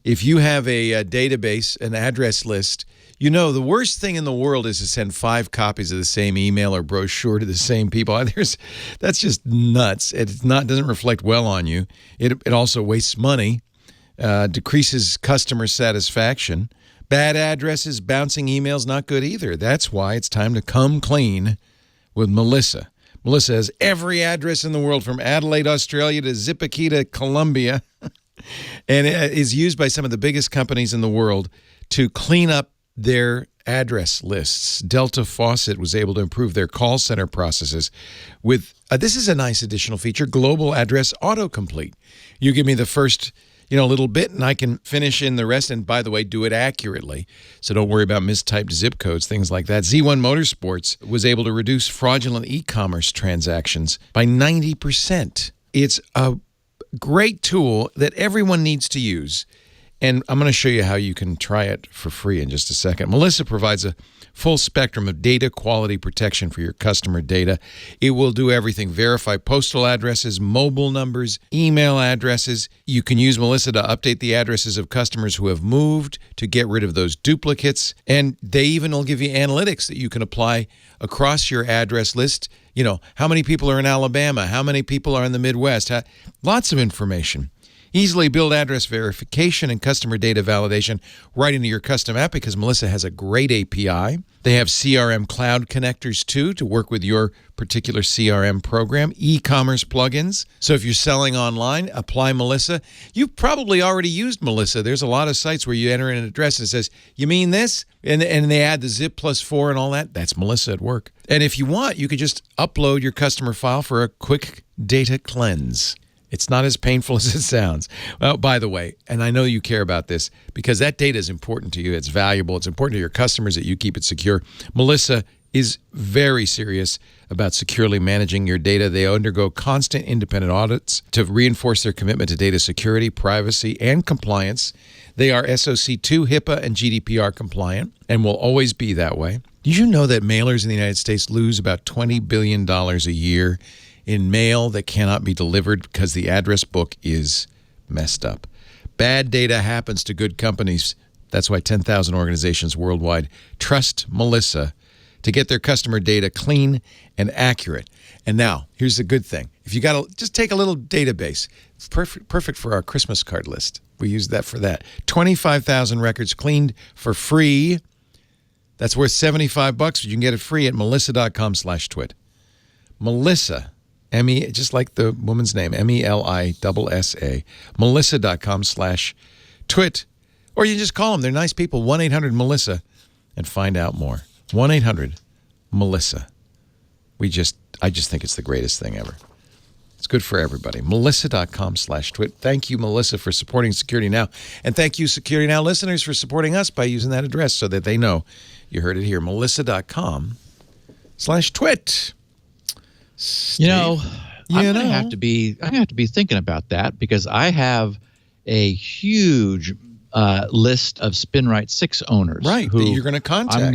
If you have a database, an address list, the worst thing in the world is to send 5 copies of the same email or brochure to the same people. That's just nuts. It doesn't reflect well on you. It also wastes money, decreases customer satisfaction. Bad addresses, bouncing emails, not good either. That's why it's time to come clean with Melissa. Melissa has every address in the world, from Adelaide, Australia to Zipaquira, Colombia, and it is used by some of the biggest companies in the world to clean up their address lists. Delta Faucet was able to improve their call center processes with, this is a nice additional feature, Global Address Autocomplete. You give me the first, little bit, and I can finish in the rest, and by the way, do it accurately. So don't worry about mistyped zip codes, things like that. Z1 Motorsports was able to reduce fraudulent e-commerce transactions by 90%. It's a great tool that everyone needs to use. And I'm going to show you how you can try it for free in just a second. Melissa provides a full spectrum of data quality protection for your customer data. It will do everything: verify postal addresses, mobile numbers, email addresses. You can use Melissa to update the addresses of customers who have moved, to get rid of those duplicates. And they even will give you analytics that you can apply across your address list. How many people are in Alabama? How many people are in the Midwest? Lots of information. Easily build address verification and customer data validation right into your custom app, because Melissa has a great API. They have CRM cloud connectors, too, to work with your particular CRM program, e-commerce plugins. So if you're selling online, apply Melissa. You've probably already used Melissa. There's a lot of sites where you enter in an address and it says, you mean this? And they add the zip +4 and all that. That's Melissa at work. And if you want, you could just upload your customer file for a quick data cleanse. It's not as painful as it sounds. Well, by the way, and I know you care about this because that data is important to you. It's valuable. It's important to your customers that you keep it secure. Melissa is very serious about securely managing your data. They undergo constant independent audits to reinforce their commitment to data security, privacy, and compliance. They are SOC 2, HIPAA, and GDPR compliant, and will always be that way. Did you know that mailers in the United States lose about $20 billion a year in mail that cannot be delivered because the address book is messed up? Bad data happens to good companies. That's why 10,000 organizations worldwide trust Melissa to get their customer data clean and accurate. And now, here's the good thing. If you got to just take a little database, it's perfect for our Christmas card list. We use that for that. 25,000 records cleaned for free. That's worth $75. You can get it free at melissa.com/twit. Melissa, just like the woman's name, MELISSA, melissa.com/twit. Or you just call them. They're nice people. 1-800-MELISSA and find out more. 1-800-MELISSA. I just think it's the greatest thing ever. It's good for everybody. Melissa.com/twit. Thank you, Melissa, for supporting Security Now. And thank you, Security Now listeners, for supporting us by using that address so that they know you heard it here. Melissa.com/twit. I'm gonna have to be thinking about that, because I have a huge list of SpinRite 6 owners, right? Who that you're going to contact. I'm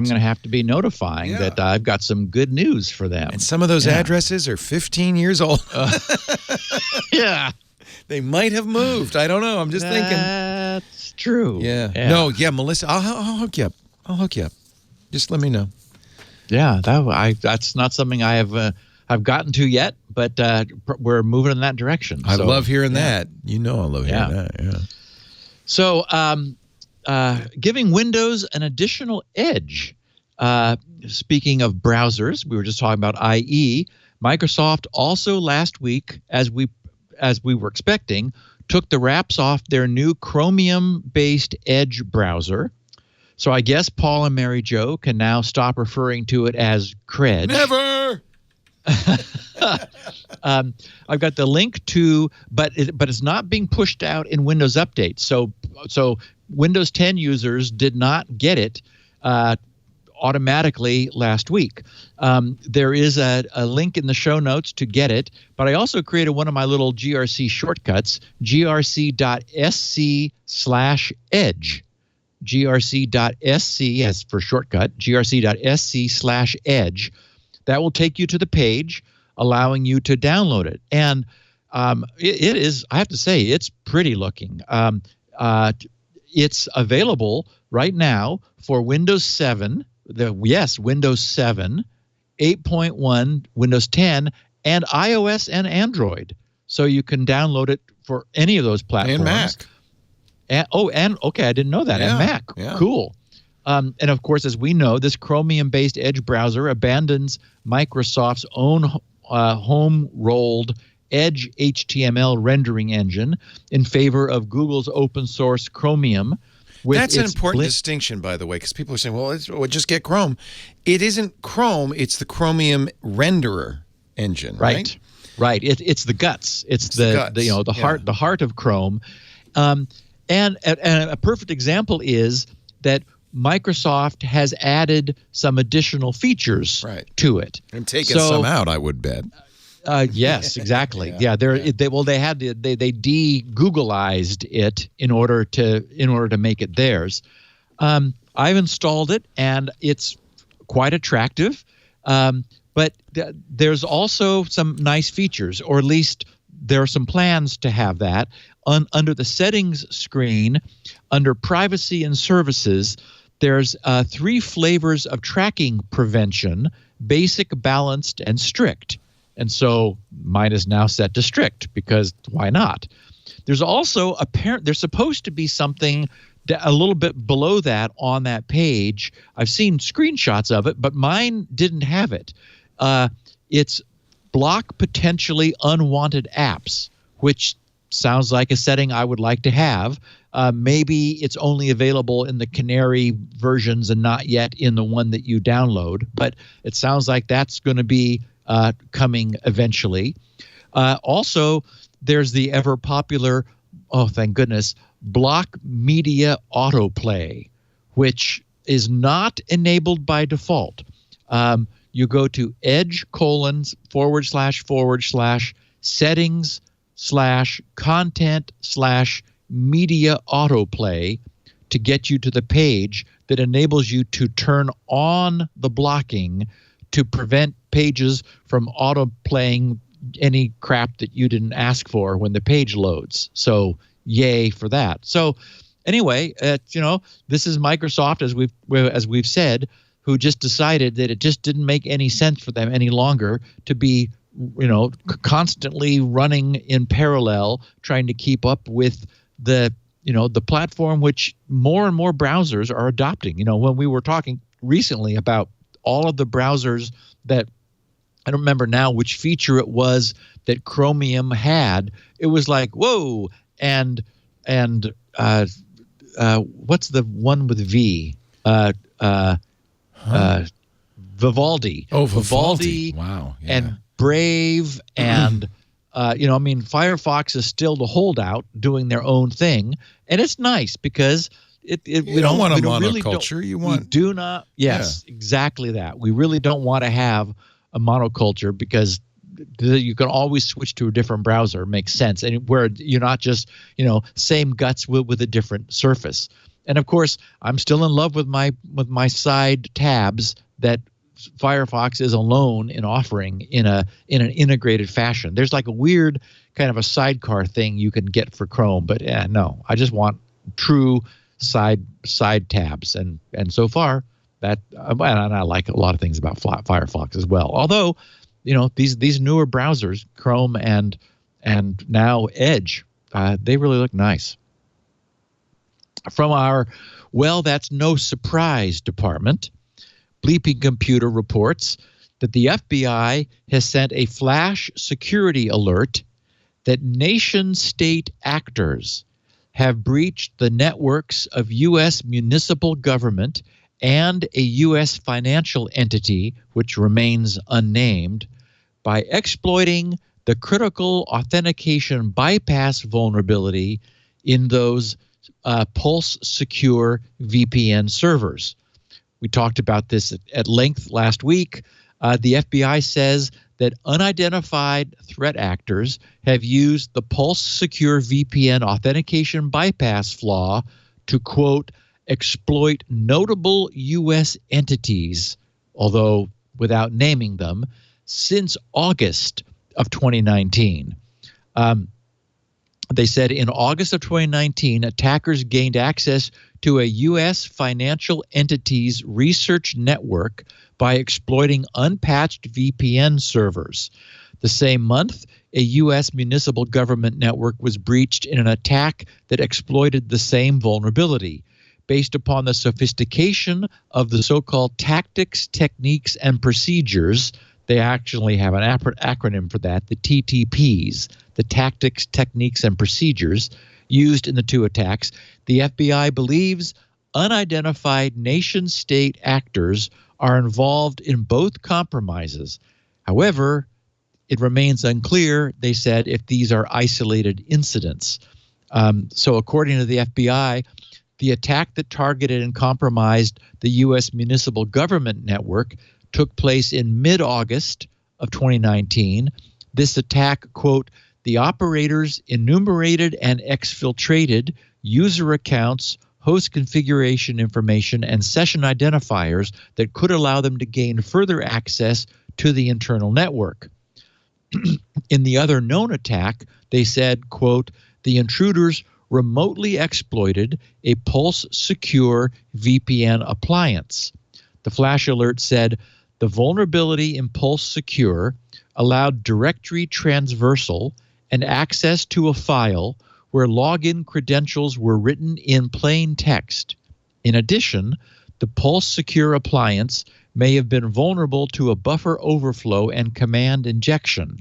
gonna have to be notifying that I've got some good news for them. And some of those addresses are 15 years old. Yeah, they might have moved. I don't know. I'm just thinking. That's true. Yeah. No. Yeah, Melissa. I'll hook you up. Just let me know. Yeah, that's not something I've gotten to yet, but we're moving in that direction. I love hearing that. I love hearing that. Yeah. So, giving Windows an additional edge. Speaking of browsers, we were just talking about IE. Microsoft also last week, as we were expecting, took the wraps off their new Chromium-based Edge browser. So I guess Paul and Mary Jo can now stop referring to it as Credge. Never. I've got the link to, but it's not being pushed out in Windows updates. So Windows 10 users did not get it automatically last week. There is a link in the show notes to get it, but I also created one of my little GRC shortcuts, grc.sc/edge. grc.sc as for shortcut, grc.sc/edge. That will take you to the page, allowing you to download it. And it is, I have to say, it's pretty looking. It's available right now for Windows 7, Windows 7, 8.1, Windows 10, and iOS and Android. So you can download it for any of those platforms. And Mac. Okay, I didn't know that. And Mac. Yeah. Cool. And of course, as we know, this Chromium-based Edge browser abandons Microsoft's own home-rolled Edge HTML rendering engine in favor of Google's open-source Chromium. That's an important distinction, by the way, because people are saying, well, just get Chrome. It isn't Chrome. It's the Chromium renderer engine, right? Right. It's the guts. It's the heart of Chrome. And a perfect example is that Microsoft has added some additional features to it. And taken some out, I would bet. Yes, exactly. They de-Googleized it in order to make it theirs. I've installed it, and it's quite attractive. But there's also some nice features, or at least there are some plans to have that. Under the settings screen, under privacy and services, there's 3 flavors of tracking prevention: basic, balanced, and strict. And so mine is now set to strict, because why not? There's also there's supposed to be something a little bit below that on that page. I've seen screenshots of it, but mine didn't have it. It's block potentially unwanted apps, which sounds like a setting I would like to have. Maybe it's only available in the Canary versions and not yet in the one that you download, but it sounds like that's going to be coming eventually. Also, there's the ever popular, oh, thank goodness, block media autoplay, which is not enabled by default. You go to edge://settings/content/media autoplay to get you to the page that enables you to turn on the blocking to prevent pages from autoplaying any crap that you didn't ask for when the page loads. So yay for that. So anyway, this is Microsoft, as we've said, who just decided that it just didn't make any sense for them any longer to be, constantly running in parallel, trying to keep up with the platform which more and more browsers are adopting. When we were talking recently about all of the browsers that I don't remember now which feature it was that Chromium had. It was like, whoa, and what's the one with V? Vivaldi. Oh, Vivaldi. Wow. Yeah. And Brave and Firefox is still the holdout doing their own thing, and it's nice because we don't want a monoculture. Exactly that. We really don't want to have a monoculture because you can always switch to a different browser. It makes sense, and where you're not just same guts with a different surface. And of course, I'm still in love with my side tabs that Firefox is alone in offering in an integrated fashion. There's like a weird kind of a sidecar thing you can get for Chrome, but no, I just want true side tabs, and so far that and I like a lot of things about Firefox as well. Although these newer browsers, Chrome and now Edge, they really look nice. From our that's no surprise department, Bleeping Computer reports that the FBI has sent a flash security alert that nation-state actors have breached the networks of U.S. municipal government and a U.S. financial entity, which remains unnamed, by exploiting the critical authentication bypass vulnerability in those Pulse Secure VPN servers. We talked about this at length last week. The FBI says that unidentified threat actors have used the Pulse Secure VPN authentication bypass flaw to, quote, exploit notable U.S. entities, although without naming them, since August of 2019. They said in August of 2019, attackers gained access to a U.S. financial entity's research network by exploiting unpatched VPN servers. The same month, a U.S. municipal government network was breached in an attack that exploited the same vulnerability. Based upon the sophistication of the so-called tactics, techniques, and procedures, they actually have an acronym for that, the TTPs, the tactics, techniques, and procedures used in the two attacks. The FBI believes unidentified nation-state actors are involved in both compromises. However, it remains unclear, they said, if these are isolated incidents. So according to the FBI, the attack that targeted and compromised the U.S. municipal government network took place in mid-August of 2019. This attack, quote, the operators enumerated and exfiltrated user accounts, host configuration information, and session identifiers that could allow them to gain further access to the internal network. In the other known attack, they said, quote, the intruders remotely exploited a Pulse Secure VPN appliance. The flash alert said the vulnerability in Pulse Secure allowed directory transversal and access to a file where login credentials were written in plain text. In addition, the Pulse Secure appliance may have been vulnerable to a buffer overflow and command injection.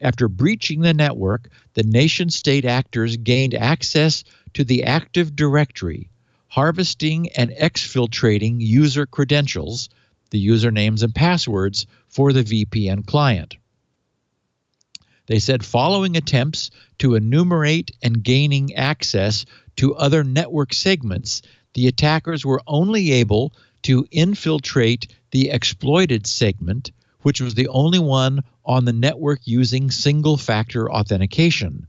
After breaching the network, the nation-state actors gained access to the Active Directory, harvesting and exfiltrating user credentials, the usernames and passwords, for the VPN client. They said following attempts to enumerate and gaining access to other network segments, the attackers were only able to infiltrate the exploited segment, which was the only one on the network using single-factor authentication.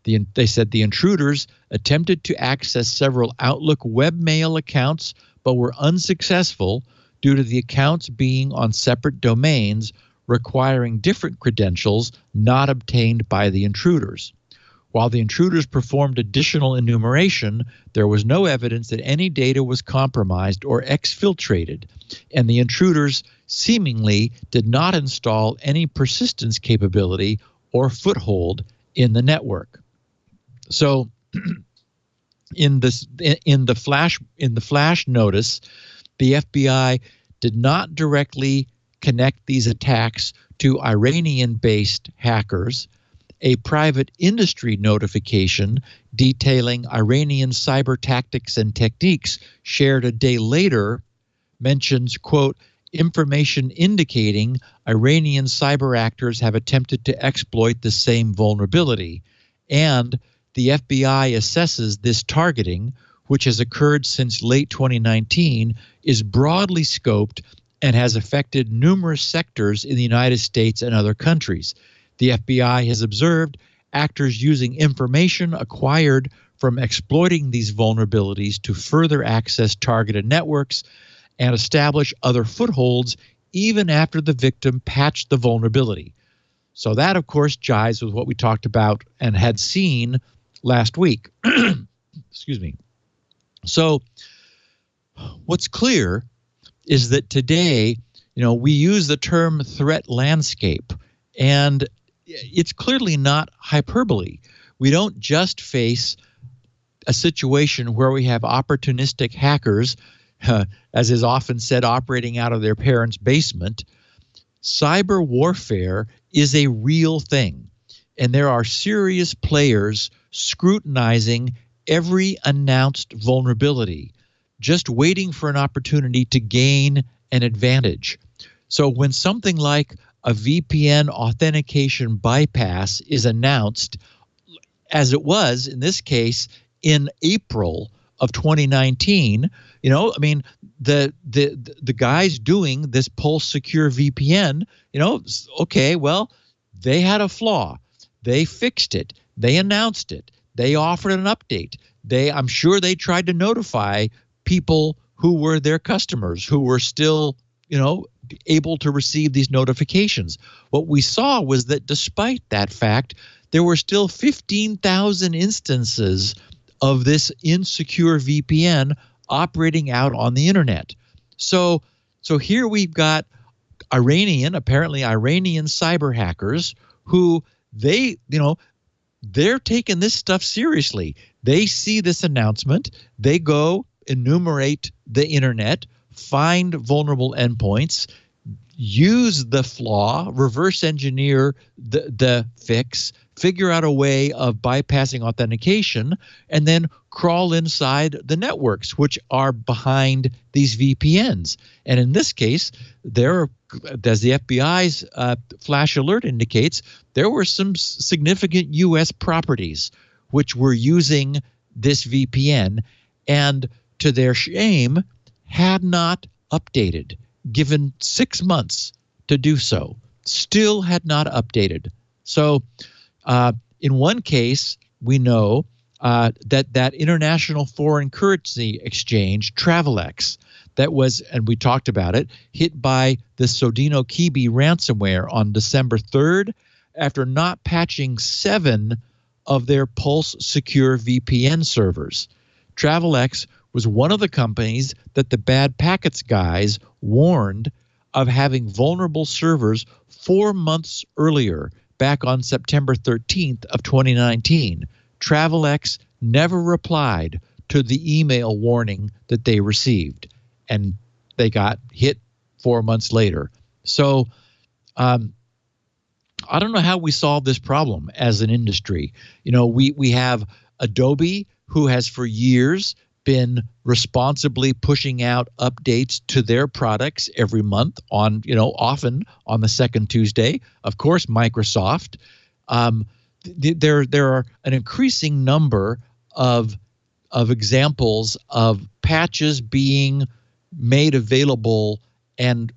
They said the intruders attempted to access several Outlook webmail accounts but were unsuccessful due to the accounts being on separate domains requiring different credentials not obtained by the intruders. While the intruders performed additional enumeration, there was no evidence that any data was compromised or exfiltrated, and the intruders seemingly did not install any persistence capability or foothold in the network. So in the flash notice, the FBI did not directly connect these attacks to Iranian-based hackers. A private industry notification detailing Iranian cyber tactics and techniques shared a day later mentions, quote, information indicating Iranian cyber actors have attempted to exploit the same vulnerability. And the FBI assesses this targeting, which has occurred since late 2019, is broadly scoped and has affected numerous sectors in the United States and other countries. The FBI has observed actors using information acquired from exploiting these vulnerabilities to further access targeted networks and establish other footholds even after the victim patched the vulnerability. So that, of course, jives with what we talked about and had seen last week. Excuse me. So what's clear is that today, we use the term threat landscape, and it's clearly not hyperbole. We don't just face a situation where we have opportunistic hackers, as is often said, operating out of their parents' basement. Cyber warfare is a real thing, and there are serious players scrutinizing every announced vulnerability, just waiting for an opportunity to gain an advantage. So when something like a VPN authentication bypass is announced, as it was in this case in April of 2019, the guys doing this Pulse Secure VPN, okay, well, they had a flaw. They fixed it. They announced it. They offered an update. I'm sure they tried to notify people who were their customers, who were still, able to receive these notifications. What we saw was that despite that fact, there were still 15,000 instances of this insecure VPN operating out on the internet. So here we've got apparently Iranian cyber hackers who they're taking this stuff seriously. They see this announcement, they go enumerate the internet, find vulnerable endpoints, use the flaw, reverse engineer the fix, figure out a way of bypassing authentication, and then crawl inside the networks which are behind these VPNs. And in this case, as the FBI's flash alert indicates, there were some significant U.S. properties which were using this VPN and, to their shame, had not updated, given 6 months to do so, still had not updated. So in one case, we know that international foreign currency exchange, Travelex, that was, and we talked about it, hit by the Sodino Kibi ransomware on December 3rd after not patching 7 of their Pulse Secure VPN servers. Travelex was one of the companies that the Bad Packets guys warned of having vulnerable servers 4 months earlier, back on September 13th of 2019. Travelex never replied to the email warning that they received, and they got hit 4 months later. So I don't know how we solve this problem as an industry. We have Adobe, who has for years been responsibly pushing out updates to their products every month on, often on the second Tuesday. Of course, Microsoft. There are an increasing number of examples of patches being made available and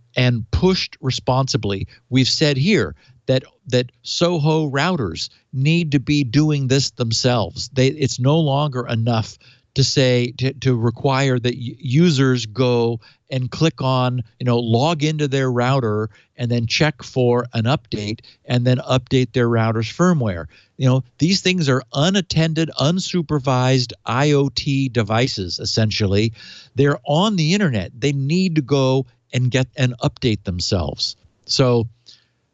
pushed responsibly. We've said here that Soho routers need to be doing this themselves. It's no longer enough to say to require that users go and click on, log into their router and then check for an update and then update their router's firmware. These things are unattended, unsupervised IoT devices, essentially. They're on the internet. They need to go and get and update themselves. So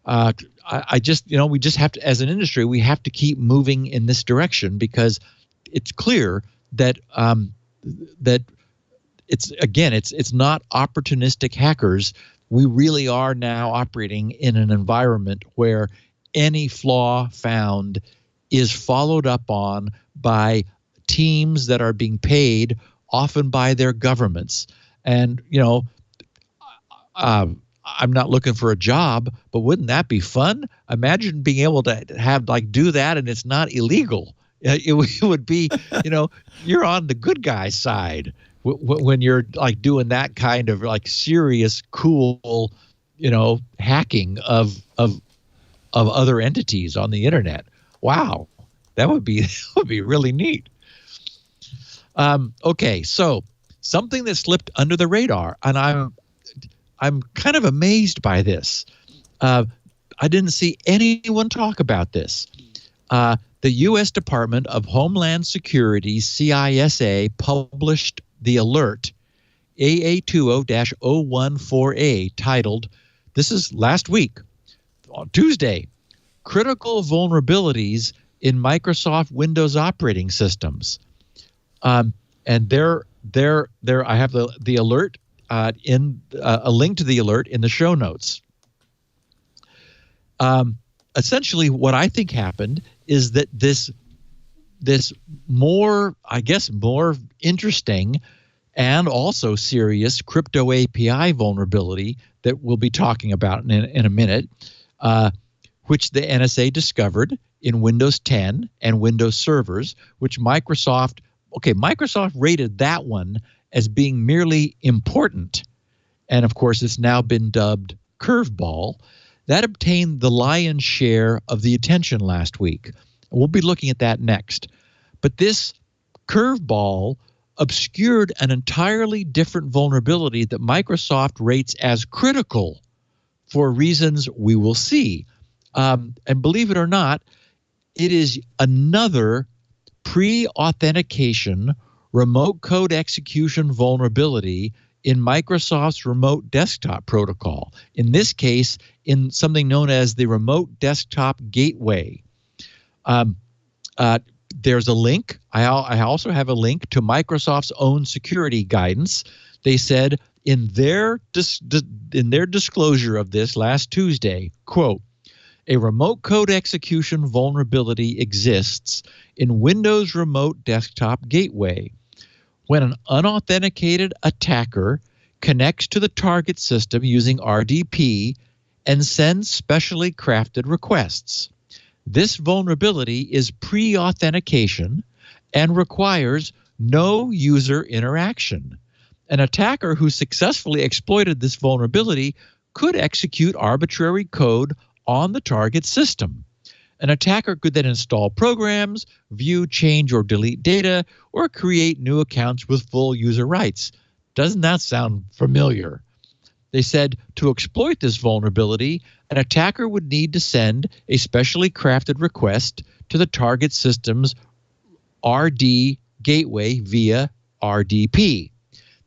I just, we just have to, as an industry, we have to keep moving in this direction, because it's clear that that it's not opportunistic hackers we really are now operating in an environment where any flaw found is followed up on by teams that are being paid, often by their governments. And, I'm not looking for a job, but wouldn't that be fun? Imagine being able to have do that and it's not illegal. It would be, you're on the good guy side when you're doing that kind of serious, cool, hacking of other entities on the internet. Wow, that would be really neat. Okay, so something that slipped under the radar, and I'm kind of amazed by this. I didn't see anyone talk about this. The U.S. Department of Homeland Security, CISA, published the alert AA20-014A titled, this is last week, on Tuesday, Critical Vulnerabilities in Microsoft Windows Operating Systems. And there I have the alert in a link to the alert in the show notes. Essentially, what I think happened is that this more interesting and also serious crypto API vulnerability that we'll be talking about in a minute, which the NSA discovered in Windows 10 and Windows servers, which Microsoft rated that one as being merely important. And of course, it's now been dubbed CurveBall. That obtained the lion's share of the attention last week. We'll be looking at that next. But this CurveBall obscured an entirely different vulnerability that Microsoft rates as critical for reasons we will see. And believe it or not, it is another pre-authentication remote code execution vulnerability in Microsoft's remote desktop protocol. In this case, in something known as the remote desktop gateway. There's a link. I also have a link to Microsoft's own security guidance. They said in their disclosure of this last Tuesday, quote, a remote code execution vulnerability exists in Windows Remote Desktop Gateway when an unauthenticated attacker connects to the target system using RDP and sends specially crafted requests. This vulnerability is pre-authentication and requires no user interaction. An attacker who successfully exploited this vulnerability could execute arbitrary code on the target system. An attacker could then install programs, view, change, or delete data, or create new accounts with full user rights. Doesn't that sound familiar? They said to exploit this vulnerability, an attacker would need to send a specially crafted request to the target system's RD gateway via RDP.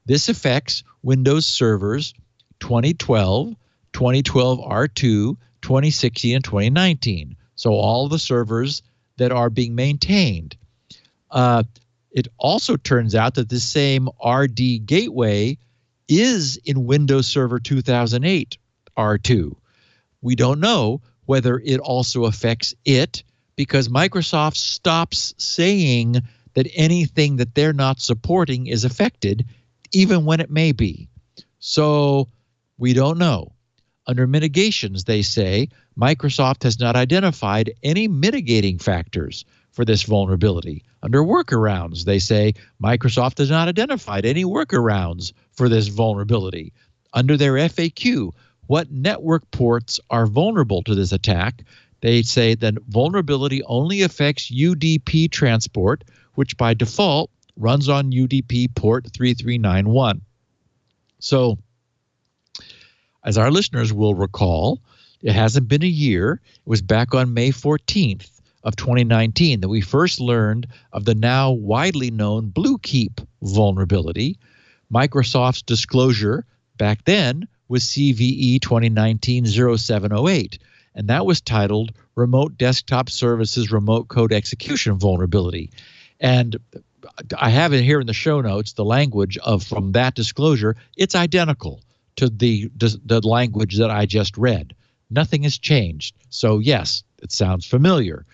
This affects Windows servers 2012, 2012 R2, 2016, and 2019. So all the servers that are being maintained. It also turns out that the same RD gateway is in Windows Server 2008 R2. We don't know whether it also affects it because Microsoft stops saying that anything that they're not supporting is affected, even when it may be. So we don't know. Under mitigations, they say, Microsoft has not identified any mitigating factors for this vulnerability. Under workarounds, they say Microsoft has not identified any workarounds for this vulnerability. Under their FAQ, what network ports are vulnerable to this attack? They say that vulnerability only affects UDP transport, which by default runs on UDP port 3391. So, as our listeners will recall, it hasn't been a year. It was back on May 14th of 2019 that we first learned of the now widely known Bluekeep vulnerability. Microsoft's disclosure back then was CVE 2019-0708, and that was titled Remote Desktop Services Remote Code Execution Vulnerability. And I have it here in the show notes, the language from that disclosure. It's identical to the language that I just read. Nothing has changed. So yes, it sounds familiar.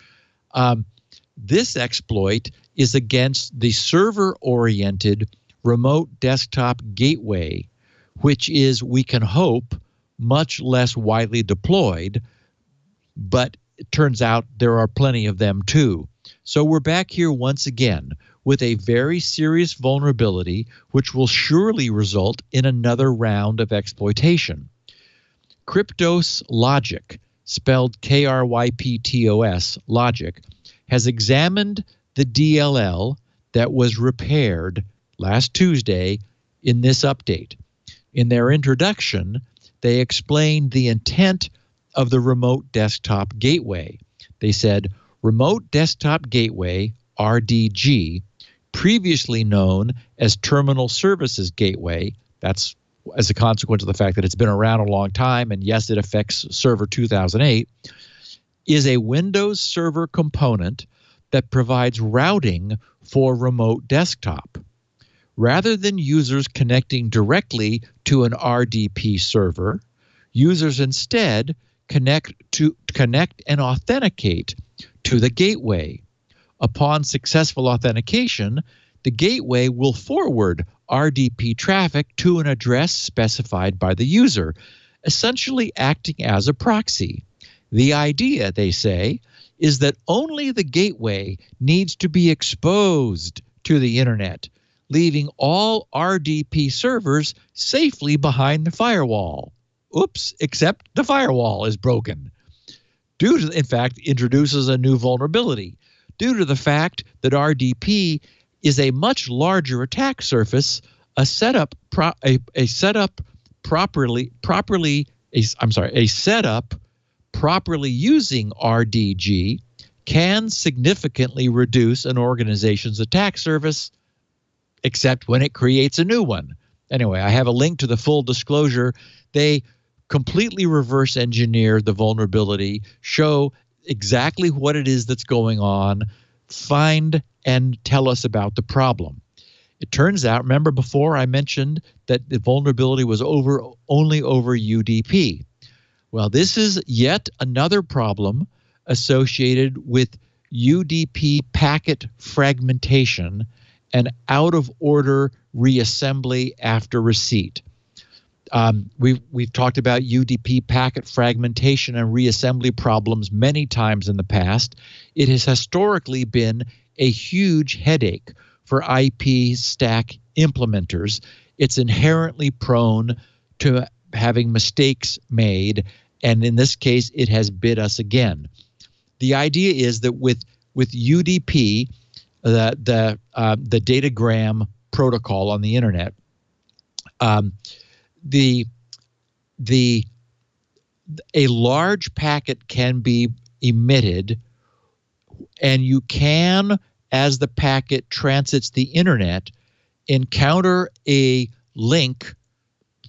This exploit is against the server-oriented remote desktop gateway, which is, we can hope, much less widely deployed, but it turns out there are plenty of them too. So we're back here once again with a very serious vulnerability, which will surely result in another round of exploitation. Kryptos Logic, spelled Kryptos Logic, has examined the DLL that was repaired last Tuesday in this update. In their introduction, they explained the intent of the Remote Desktop Gateway. They said, Remote Desktop Gateway, RDG, previously known as Terminal Services Gateway, that's as a consequence of the fact that it's been around a long time, and yes, it affects Server 2008, is a Windows Server component that provides routing for remote desktop. Rather than users connecting directly to an RDP server, users instead connect and authenticate to the gateway. Upon successful authentication, the gateway will forward RDP traffic to an address specified by the user, essentially acting as a proxy. The idea, they say, is that only the gateway needs to be exposed to the internet, leaving all RDP servers safely behind the firewall. Oops, except the firewall is broken. In fact, introduces a new vulnerability due to the fact that RDP is a much larger attack surface. A setup properly using RDG can significantly reduce an organization's attack surface, except when it creates a new one. Anyway, I have a link to the full disclosure. They completely reverse engineer the vulnerability, show exactly what it is that's going on, find and tell us about the problem. It turns out, remember before I mentioned that the vulnerability was only over UDP. Well, this is yet another problem associated with UDP packet fragmentation and out-of-order reassembly after receipt. We've talked about UDP packet fragmentation and reassembly problems many times in the past. It has historically been a huge headache for IP stack implementers. It's inherently prone to having mistakes made, and in this case, it has bit us again. The idea is that with UDP, the datagram protocol on the internet, a large packet can be emitted, and you can, as the packet transits the internet, encounter a link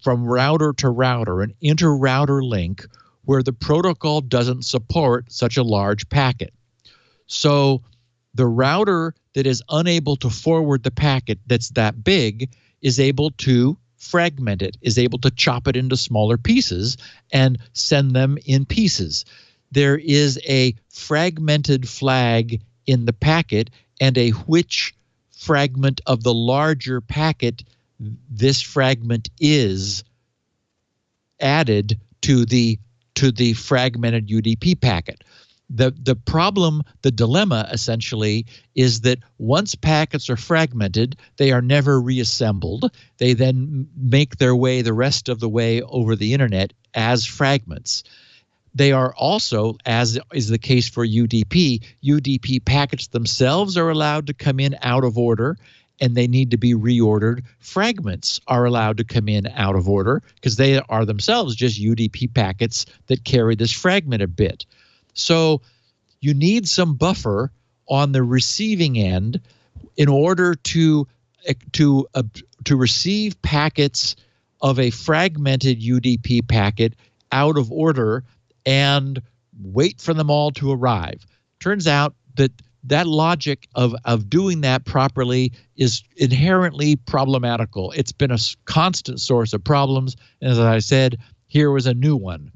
from router to router, an inter-router link, where the protocol doesn't support such a large packet. So the router that is unable to forward the packet that's that big is able to fragment it, is able to chop it into smaller pieces and send them in pieces. There is a fragmented flag in the packet and a which fragment of the larger packet this fragment is added to the fragmented UDP packet. The problem, the dilemma essentially, is that once packets are fragmented, they are never reassembled. They then make their way the rest of the way over the internet as fragments. They are also, as is the case for UDP packets themselves are allowed to come in out of order, and they need to be reordered. Fragments are allowed to come in out of order because they are themselves just UDP packets that carry this fragmented bit. So you need some buffer on the receiving end in order to receive packets of a fragmented UDP packet out of order and wait for them all to arrive. Turns out that that logic of doing that properly is inherently problematical. It's been a constant source of problems. And as I said, here was a new one.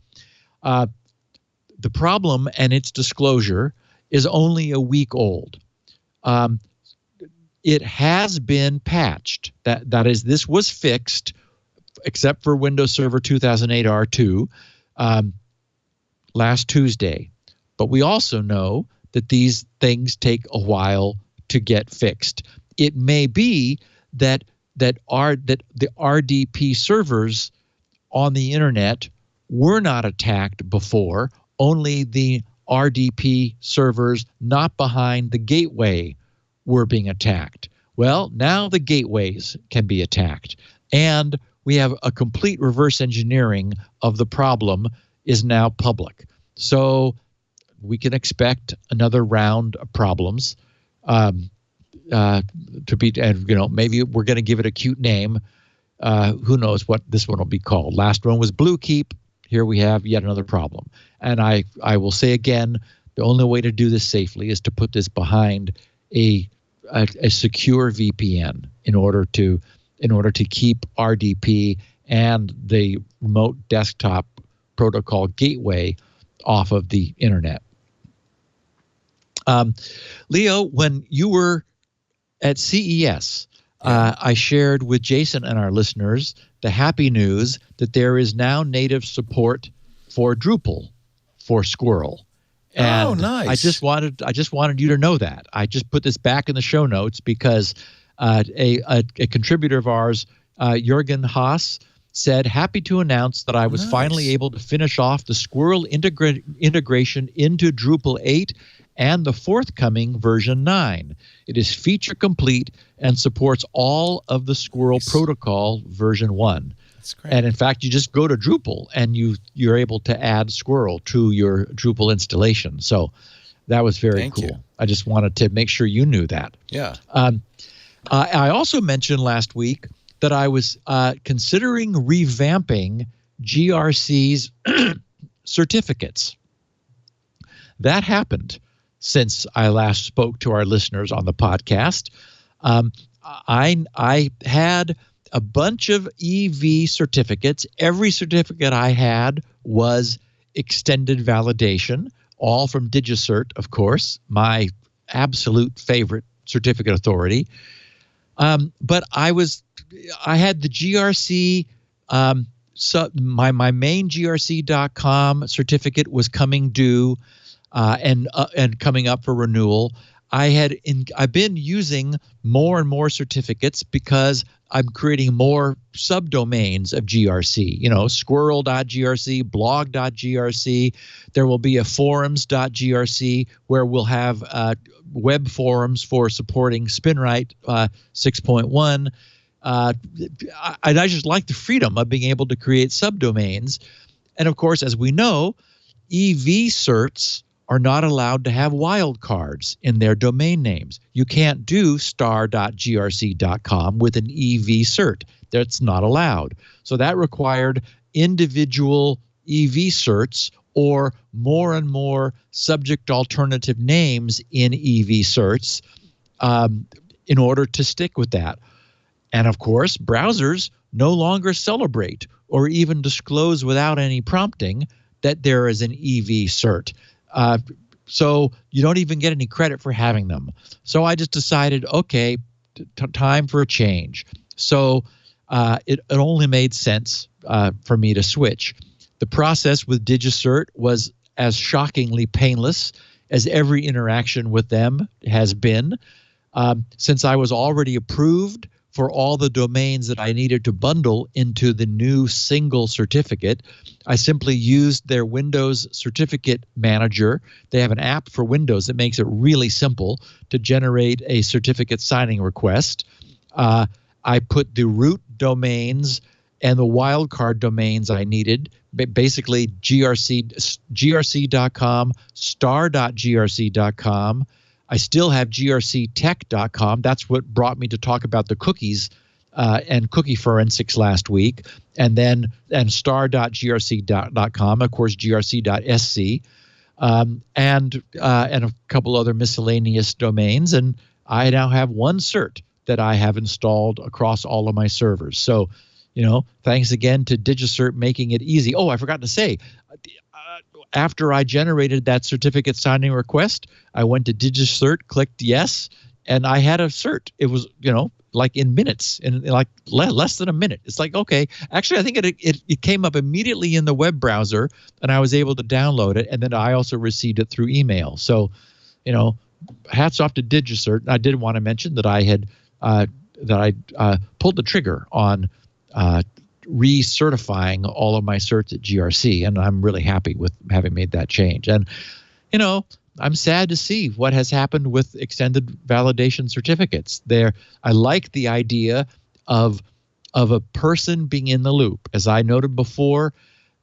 The problem and its disclosure is only a week old. It has been patched. That is, this was fixed, except for Windows Server 2008 R2, last Tuesday. But we also know that these things take a while to get fixed. It may be that the RDP servers on the internet were not attacked before. Only the RDP servers not behind the gateway were being attacked. Well, now the gateways can be attacked. And we have a complete reverse engineering of the problem is now public. So we can expect another round of problems to be, and maybe we're going to give it a cute name. Who knows what this one will be called? Last one was Blue Keep. Here we have yet another problem. And I will say again, the only way to do this safely is to put this behind a secure VPN in order to keep RDP and the remote desktop protocol gateway off of the internet. Leo, when you were at CES, I shared with Jason and our listeners the happy news that there is now native support for Drupal for Squirrel. And oh, nice! I just wanted you to know that. I just put this back in the show notes because a contributor of ours, Jürgen Haas, said, "Happy to announce that I was finally able to finish off the Squirrel integration into Drupal 8 and the forthcoming version 9. It is feature complete and supports all of the Squirrel protocol version 1. That's great. And in fact, you just go to Drupal and you're able to add Squirrel to your Drupal installation. So that was very cool. You. I just wanted to make sure you knew that. Yeah. I also mentioned last week that I was considering revamping GRC's certificates. That happened since I last spoke to our listeners on the podcast. I had a bunch of EV certificates. Every certificate I had was extended validation, all from DigiCert, of course, my absolute favorite certificate authority. But I had the GRC, my main grc.com certificate was coming due and coming up for renewal. I've been using more and more certificates because I'm creating more subdomains of GRC, squirrel.grc, blog.grc. There will be a forums.grc where we'll have web forums for supporting SpinRite 6.1. I just like the freedom of being able to create subdomains. And of course, as we know, EV certs are not allowed to have wildcards in their domain names. You can't do star.grc.com with an EV cert. That's not allowed. So that required individual EV certs or more and more subject alternative names in EV certs in order to stick with that. And of course, browsers no longer celebrate or even disclose without any prompting that there is an EV cert. So you don't even get any credit for having them. So I just decided, okay, time for a change. So it only made sense for me to switch. The process with DigiCert was as shockingly painless as every interaction with them has been. Since I was already approved for all the domains that I needed to bundle into the new single certificate, I simply used their Windows certificate manager. They have an app for Windows that makes it really simple to generate a certificate signing request. I put the root domains and the wildcard domains I needed, basically grc.com, star.grc.com. I still have grctech.com. That's what brought me to talk about the cookies and cookie forensics last week. And star.grc.com, of course, grc.sc. and a couple other miscellaneous domains. And I now have one cert that I have installed across all of my servers. So, thanks again to DigiCert making it easy. Oh, I forgot to say, after I generated that certificate signing request, I went to DigiCert, clicked yes, and I had a cert. It was, like in minutes, in like less than a minute. It's like, okay, actually, I think it came up immediately in the web browser, and I was able to download it, and then I also received it through email. So, hats off to DigiCert. I did want to mention that I had pulled the trigger on recertifying all of my certs at GRC, and I'm really happy with having made that change. And I'm sad to see what has happened with extended validation certificates. I like the idea of a person being in the loop. As I noted before,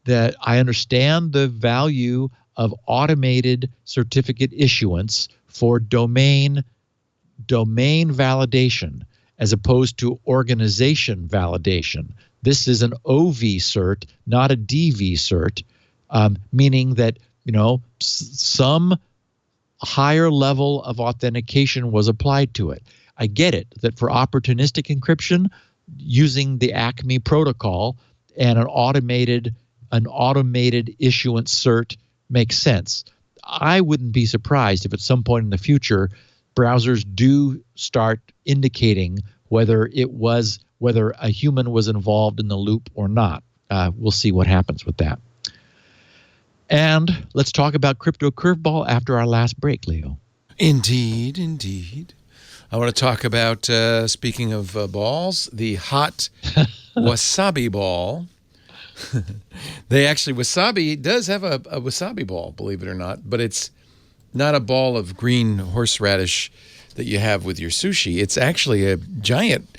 that I understand the value of automated certificate issuance for domain validation as opposed to organization validation. This is an OV cert, not a DV cert, meaning that some higher level of authentication was applied to it. I get it that for opportunistic encryption, using the ACME protocol and an automated issuance cert makes sense. I wouldn't be surprised if at some point in the future, browsers do start indicating whether a human was involved in the loop or not. We'll see what happens with that. And let's talk about Crypto Curveball after our last break, Leo. Indeed. I want to talk about, speaking of balls, the hot wasabi ball. Wasabi does have a wasabi ball, believe it or not, but it's not a ball of green horseradish that you have with your sushi. It's actually a giant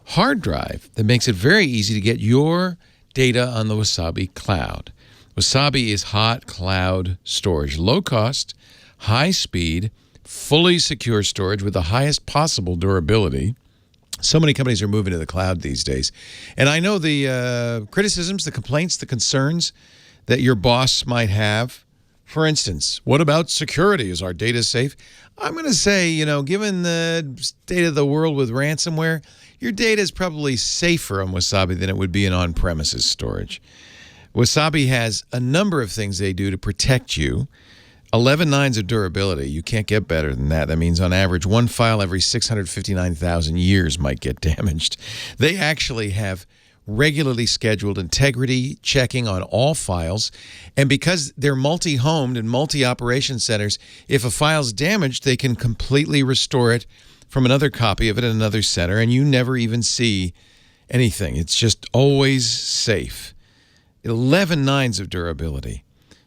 hard drive that makes it very easy to get your data on the Wasabi cloud. Wasabi is hot cloud storage, low cost, high speed, fully secure storage with the highest possible durability. So many companies are moving to the cloud these days. And I know the criticisms, the complaints, the concerns that your boss might have. For instance, what about security? Is our data safe? I'm going to say, given the state of the world with ransomware, your data is probably safer on Wasabi than it would be in on-premises storage. Wasabi has a number of things they do to protect you. 11 nines of durability. You can't get better than that. That means on average, one file every 659,000 years might get damaged. They actually have regularly scheduled integrity checking on all files. And because they're multi-homed and multi-operation centers, if a file's damaged, they can completely restore it from another copy of it in another center, and you never even see anything. It's just always safe. 11 nines of durability.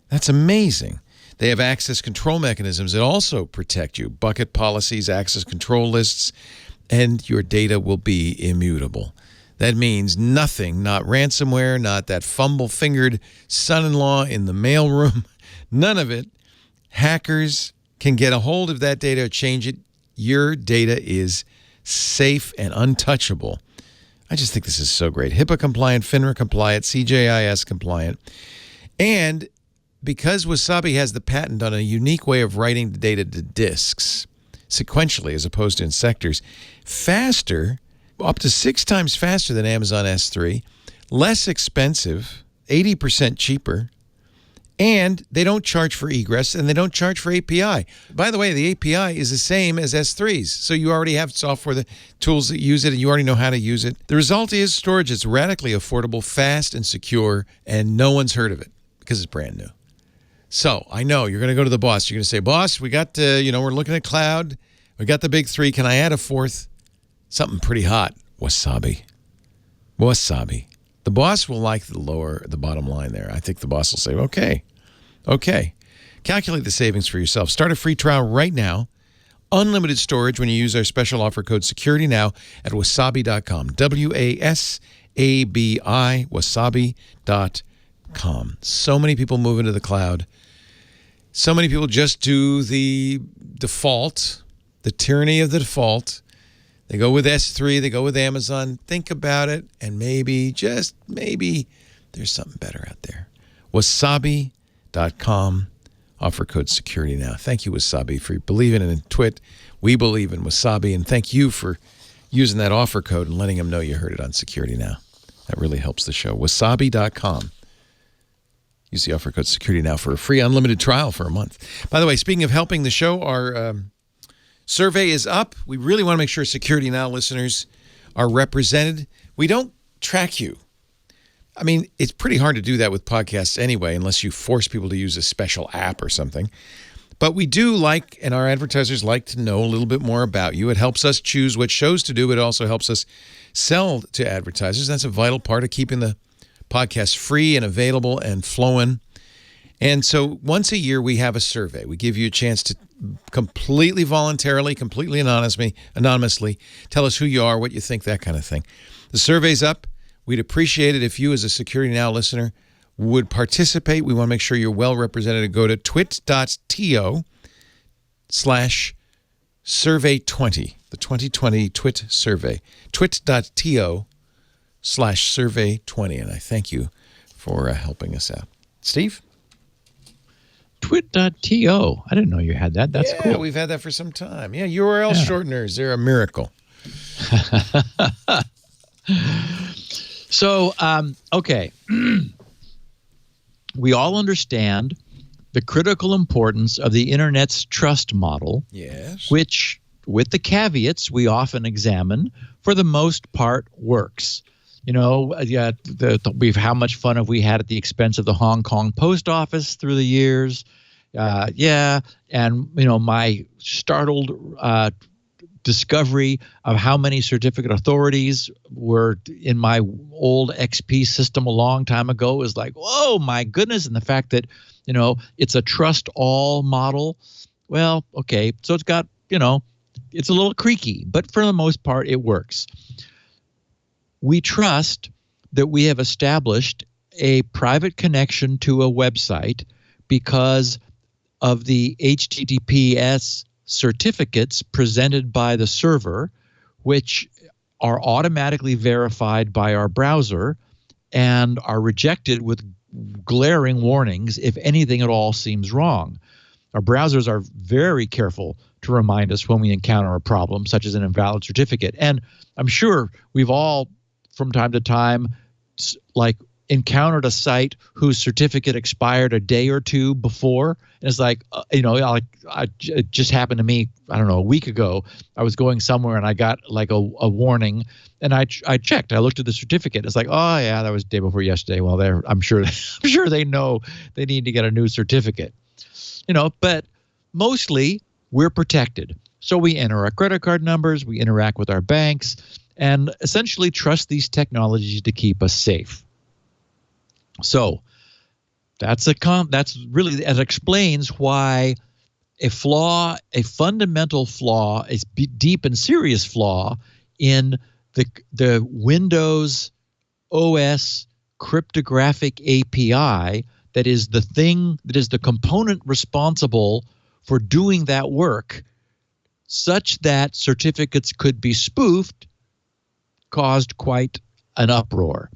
That's amazing. They have access control mechanisms that also protect you. Bucket policies, access control lists, and your data will be immutable. That means nothing, not ransomware, not that fumble-fingered son-in-law in the mailroom, none of it. Hackers can get a hold of that data or change it. Your data is safe and untouchable. I just think this is so great. HIPAA compliant, FINRA compliant, CJIS compliant. And because Wasabi has the patent on a unique way of writing the data to disks, sequentially as opposed to in sectors, faster, up to 6 times faster than Amazon S3, less expensive, 80% cheaper, and they don't charge for egress, and they don't charge for API. By the way, the API is the same as S3's, so you already have software, the tools that use it, and you already know how to use it. The result is storage is radically affordable, fast, and secure, and no one's heard of it because it's brand new. So I know you're going to go to the boss. You're going to say, boss, we got, we're looking at cloud. We got the big 3. Can I add a 4th? Something pretty hot. Wasabi. Wasabi. The boss will like the bottom line there. I think the boss will say, okay. Calculate the savings for yourself. Start a free trial right now. Unlimited storage when you use our special offer code SecurityNow at wasabi.com. WASABI, wasabi.com. So many people move into the cloud. So many people just do the default, the tyranny of the default. They go with S3, they go with Amazon. Think about it, and maybe, just maybe, there's something better out there. Wasabi.com. Offer code Security Now. Thank you, Wasabi, for believing in Twit. We believe in Wasabi, and thank you for using that offer code and letting them know you heard it on Security Now. That really helps the show. Wasabi.com. Use the offer code Security Now for a free unlimited trial for a month. By the way, speaking of helping the show, our survey is up. We really want to make sure Security Now listeners are represented. We don't track you. I mean, it's pretty hard to do that with podcasts anyway, unless you force people to use a special app or something. But we do like, and our advertisers like to know a little bit more about you. It helps us choose what shows to do. It also helps us sell to advertisers. That's a vital part of keeping the podcast free and available and flowing. And so once a year, we have a survey. We give you a chance to completely voluntarily, completely anonymously tell us who you are, what you think, that kind of thing. The survey's up. We'd appreciate it if you, as a Security Now listener, would participate. We want to make sure you're well represented. Go to twit.to/survey20, the 2020 Twit survey. twit.to/survey20. And I thank you for helping us out. Steve? Twit.to. I didn't know you had that. That's cool. Yeah, we've had that for some time. Yeah, URL shorteners. They're a miracle. So, okay. We all understand the critical importance of the Internet's trust model, yes, which, with the caveats we often examine, for the most part works. You know, how much fun have we had at the expense of the Hong Kong post office through the years? And, you know, my startled discovery of how many certificate authorities were in my old XP system a long time ago is like, oh my goodness. And the fact that, you know, it's a trust all model. Well, okay. So it's got, you know, it's a little creaky, but for the most part, it works. We trust that we have established a private connection to a website because of the HTTPS certificates presented by the server, which are automatically verified by our browser and are rejected with glaring warnings if anything at all seems wrong. Our browsers are very careful to remind us when we encounter a problem, such as an invalid certificate. And I'm sure we've all, from time to time, like encountered a site whose certificate expired a day or two before. And it's like, you know, it just happened to me, I don't know, a week ago. I was going somewhere and I got like a warning, and I checked. I looked at the certificate. It's like, oh yeah, that was the day before yesterday. Well, I'm sure they know they need to get a new certificate. You know, but mostly we're protected. So we enter our credit card numbers, we interact with our banks, and essentially trust these technologies to keep us safe. So that's really, it explains why a fundamental flaw, a deep and serious flaw in the Windows OS cryptographic API that is the component responsible for doing that work, such that certificates could be spoofed, caused quite an uproar.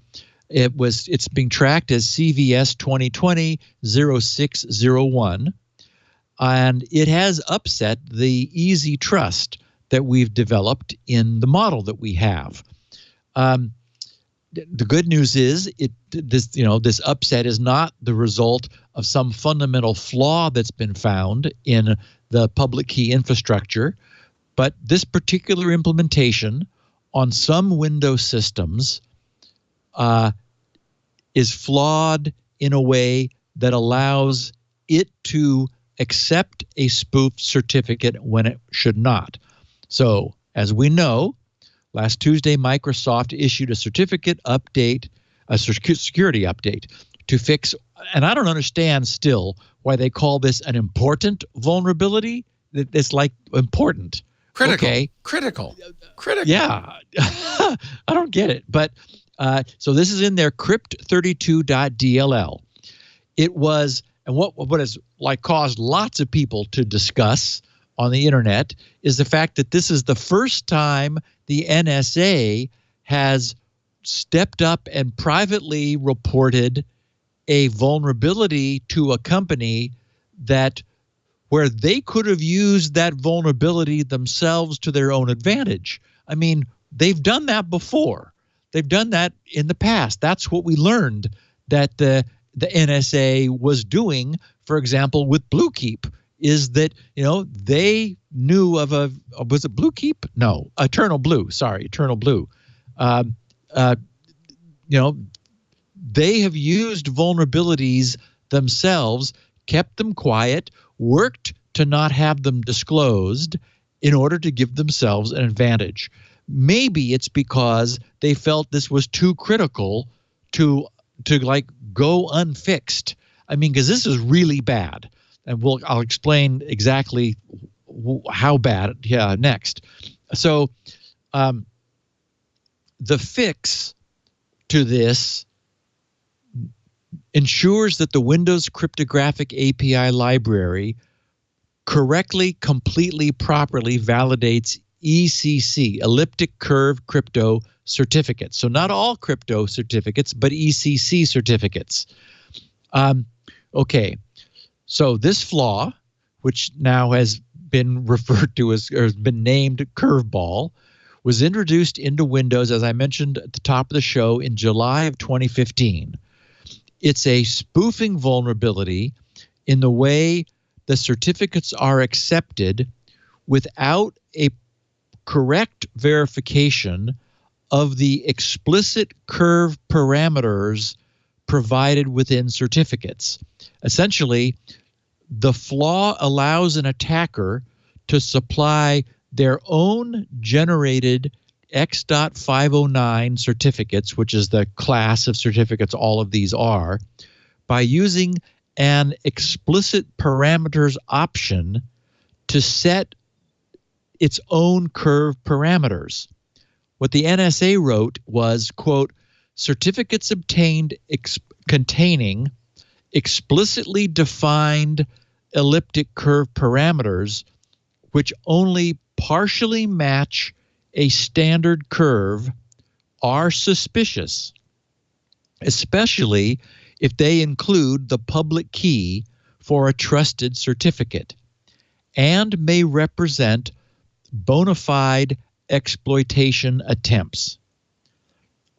It's being tracked as CVS 2020-0601, and it has upset the easy trust that we've developed in the model that we have. The good news is this upset is not the result of some fundamental flaw that's been found in the public key infrastructure, but this particular implementation on some Windows systems is flawed in a way that allows it to accept a spoofed certificate when it should not. So, as we know, last Tuesday, Microsoft issued a certificate update, a security update to fix, and I don't understand still why they call this an important vulnerability. It's like important. Critical. Okay. Critical. Yeah. I don't get it. But so this is in their crypt32.dll. It was, and what has like caused lots of people to discuss on the internet is the fact that this is the first time the NSA has stepped up and privately reported a vulnerability to a company that where they could have used that vulnerability themselves to their own advantage. I mean, they've done that before. They've done that in the past. That's what we learned that the NSA was doing, for example, with Bluekeep, is that, they knew of was it Bluekeep? No, Eternal Blue. Sorry, Eternal Blue. They have used vulnerabilities themselves, kept them quiet, worked to not have them disclosed in order to give themselves an advantage. Maybe it's because they felt this was too critical to go unfixed. I mean, because this is really bad, and I'll explain exactly how bad next. So, the fix to this ensures that the Windows Cryptographic API library correctly, completely, properly validates ECC, elliptic curve crypto certificates. So not all crypto certificates, but ECC certificates. Okay, so this flaw, which now has been referred to as, or has been named CurveBall, was introduced into Windows, as I mentioned at the top of the show, in July of 2015. It's a spoofing vulnerability in the way the certificates are accepted without a correct verification of the explicit curve parameters provided within certificates. Essentially, the flaw allows an attacker to supply their own generated X.509 certificates, which is the class of certificates all of these are, by using an explicit parameters option to set its own curve parameters. What the NSA wrote was, quote, certificates obtained containing explicitly defined elliptic curve parameters which only partially match a standard curve are suspicious, especially if they include the public key for a trusted certificate, and may represent bona fide exploitation attempts.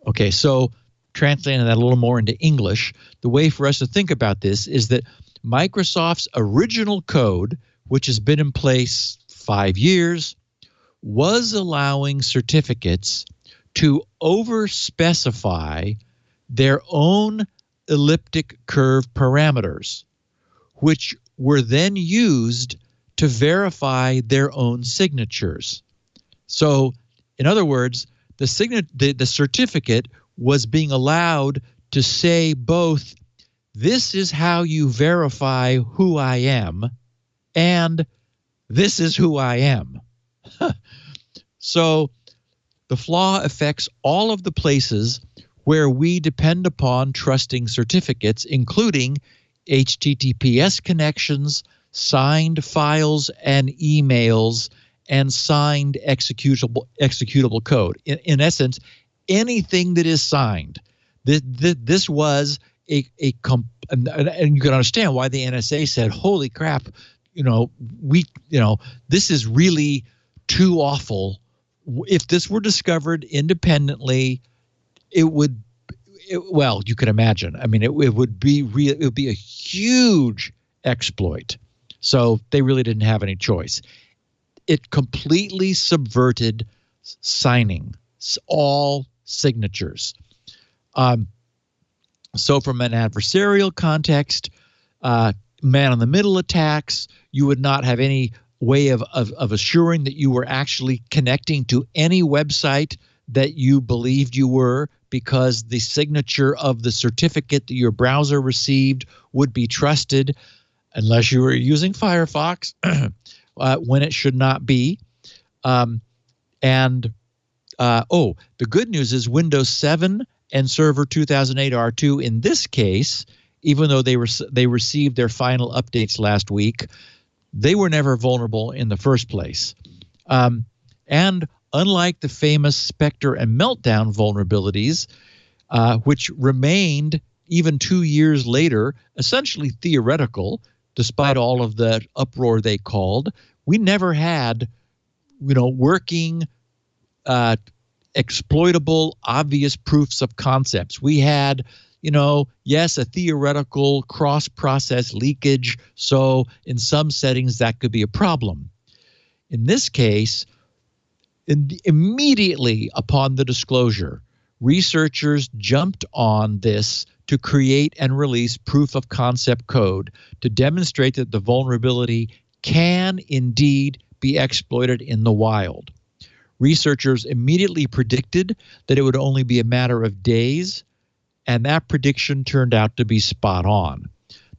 Okay, so translating that a little more into English, the way for us to think about this is that Microsoft's original code, which has been in place 5 years, was allowing certificates to overspecify their own elliptic curve parameters, which were then used to verify their own signatures. So, in other words, the certificate was being allowed to say both, this is how you verify who I am, and this is who I am. So the flaw affects all of the places where we depend upon trusting certificates, including HTTPS connections, signed files and emails, and signed executable code. In essence, anything that is signed. This was and you can understand why the NSA said, "Holy crap, this is really too awful. If this were discovered independently, you can imagine. I mean, it would be a huge exploit." So they really didn't have any choice. It completely subverted signing, all signatures. So from an adversarial context, man-in-the-middle attacks, you would not have any way of assuring that you were actually connecting to any website that you believed you were, because the signature of the certificate that your browser received would be trusted unless you were using Firefox when it should not be. The good news is Windows 7 and Server 2008 R2 in this case, even though they received their final updates last week, they were never vulnerable in the first place. And unlike the famous Spectre and Meltdown vulnerabilities, which remained even 2 years later essentially theoretical, despite all of the uproar they called, we never had, working, exploitable, obvious proofs of concepts. We had, yes, a theoretical cross-process leakage. So in some settings, that could be a problem. In this case, immediately upon the disclosure, researchers jumped on this to create and release proof of concept code to demonstrate that the vulnerability can indeed be exploited in the wild. Researchers immediately predicted that it would only be a matter of days, and that prediction turned out to be spot on.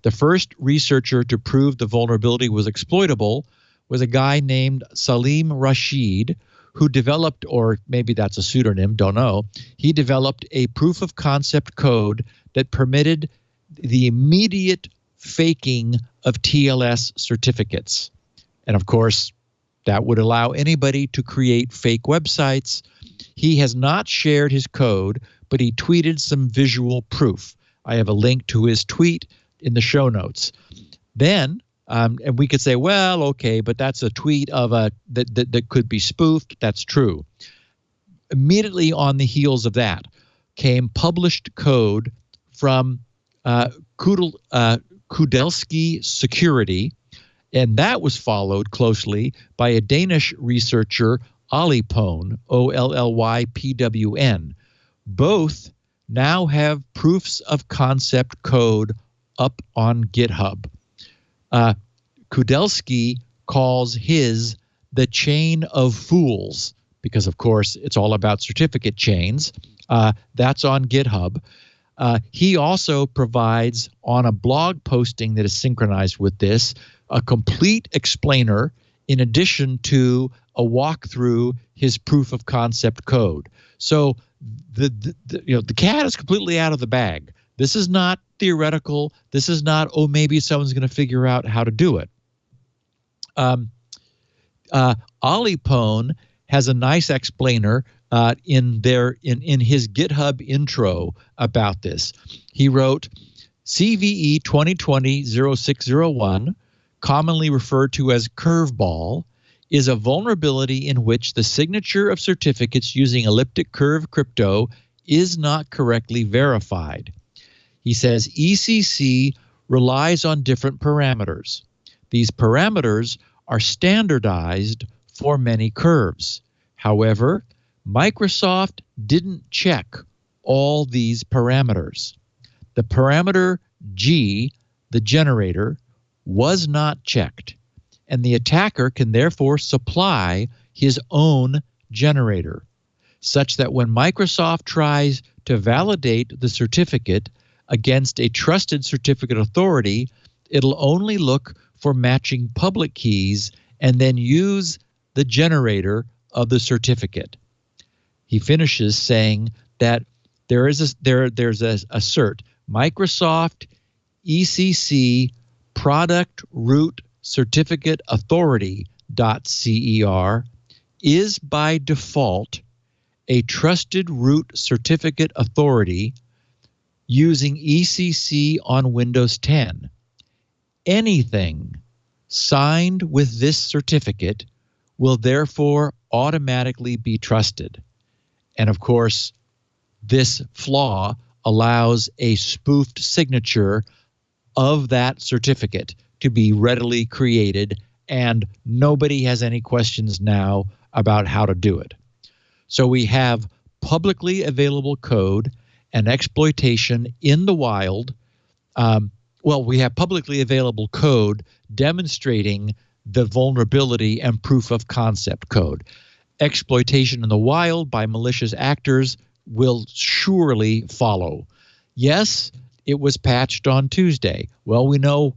The first researcher to prove the vulnerability was exploitable was a guy named Salim Rashid, who developed, or maybe that's a pseudonym, don't know, he developed a proof of concept code that permitted the immediate faking of TLS certificates. And of course, that would allow anybody to create fake websites. He has not shared his code, but he tweeted some visual proof. I have a link to his tweet in the show notes. Then, and we could say, well, okay, but that's a tweet of that could be spoofed. That's true. Immediately on the heels of that came published code from Kudelski Security, and that was followed closely by a Danish researcher, Ollypwn, Ollypwn. Both now have proofs of concept code up on GitHub. Kudelski calls his the chain of fools because, of course, it's all about certificate chains. That's on GitHub. He also provides on a blog posting that is synchronized with this a complete explainer in addition to a walkthrough his proof of concept code. So the cat is completely out of the bag. This is not theoretical. This is not, oh, maybe someone's going to figure out how to do it. Ollypwn has a nice explainer in his GitHub intro about this. He wrote, CVE 2020-0601, commonly referred to as CurveBall, is a vulnerability in which the signature of certificates using elliptic curve crypto is not correctly verified. He says ECC relies on different parameters. These parameters are standardized for many curves. However, Microsoft didn't check all these parameters. The parameter G, the generator, was not checked, and the attacker can therefore supply his own generator, such that when Microsoft tries to validate the certificate against a trusted certificate authority, it'll only look for matching public keys and then use the generator of the certificate. He finishes saying that there's a cert, Microsoft ECC product root certificate authority.cer is by default a trusted root certificate authority using ECC on Windows 10. Anything signed with this certificate will therefore automatically be trusted. And of course, this flaw allows a spoofed signature of that certificate to be readily created, and nobody has any questions now about how to do it. So we have publicly available code and exploitation in the wild. We have publicly available code demonstrating the vulnerability and proof of concept code. Exploitation in the wild by malicious actors will surely follow. Yes, it was patched on Tuesday. Well, we know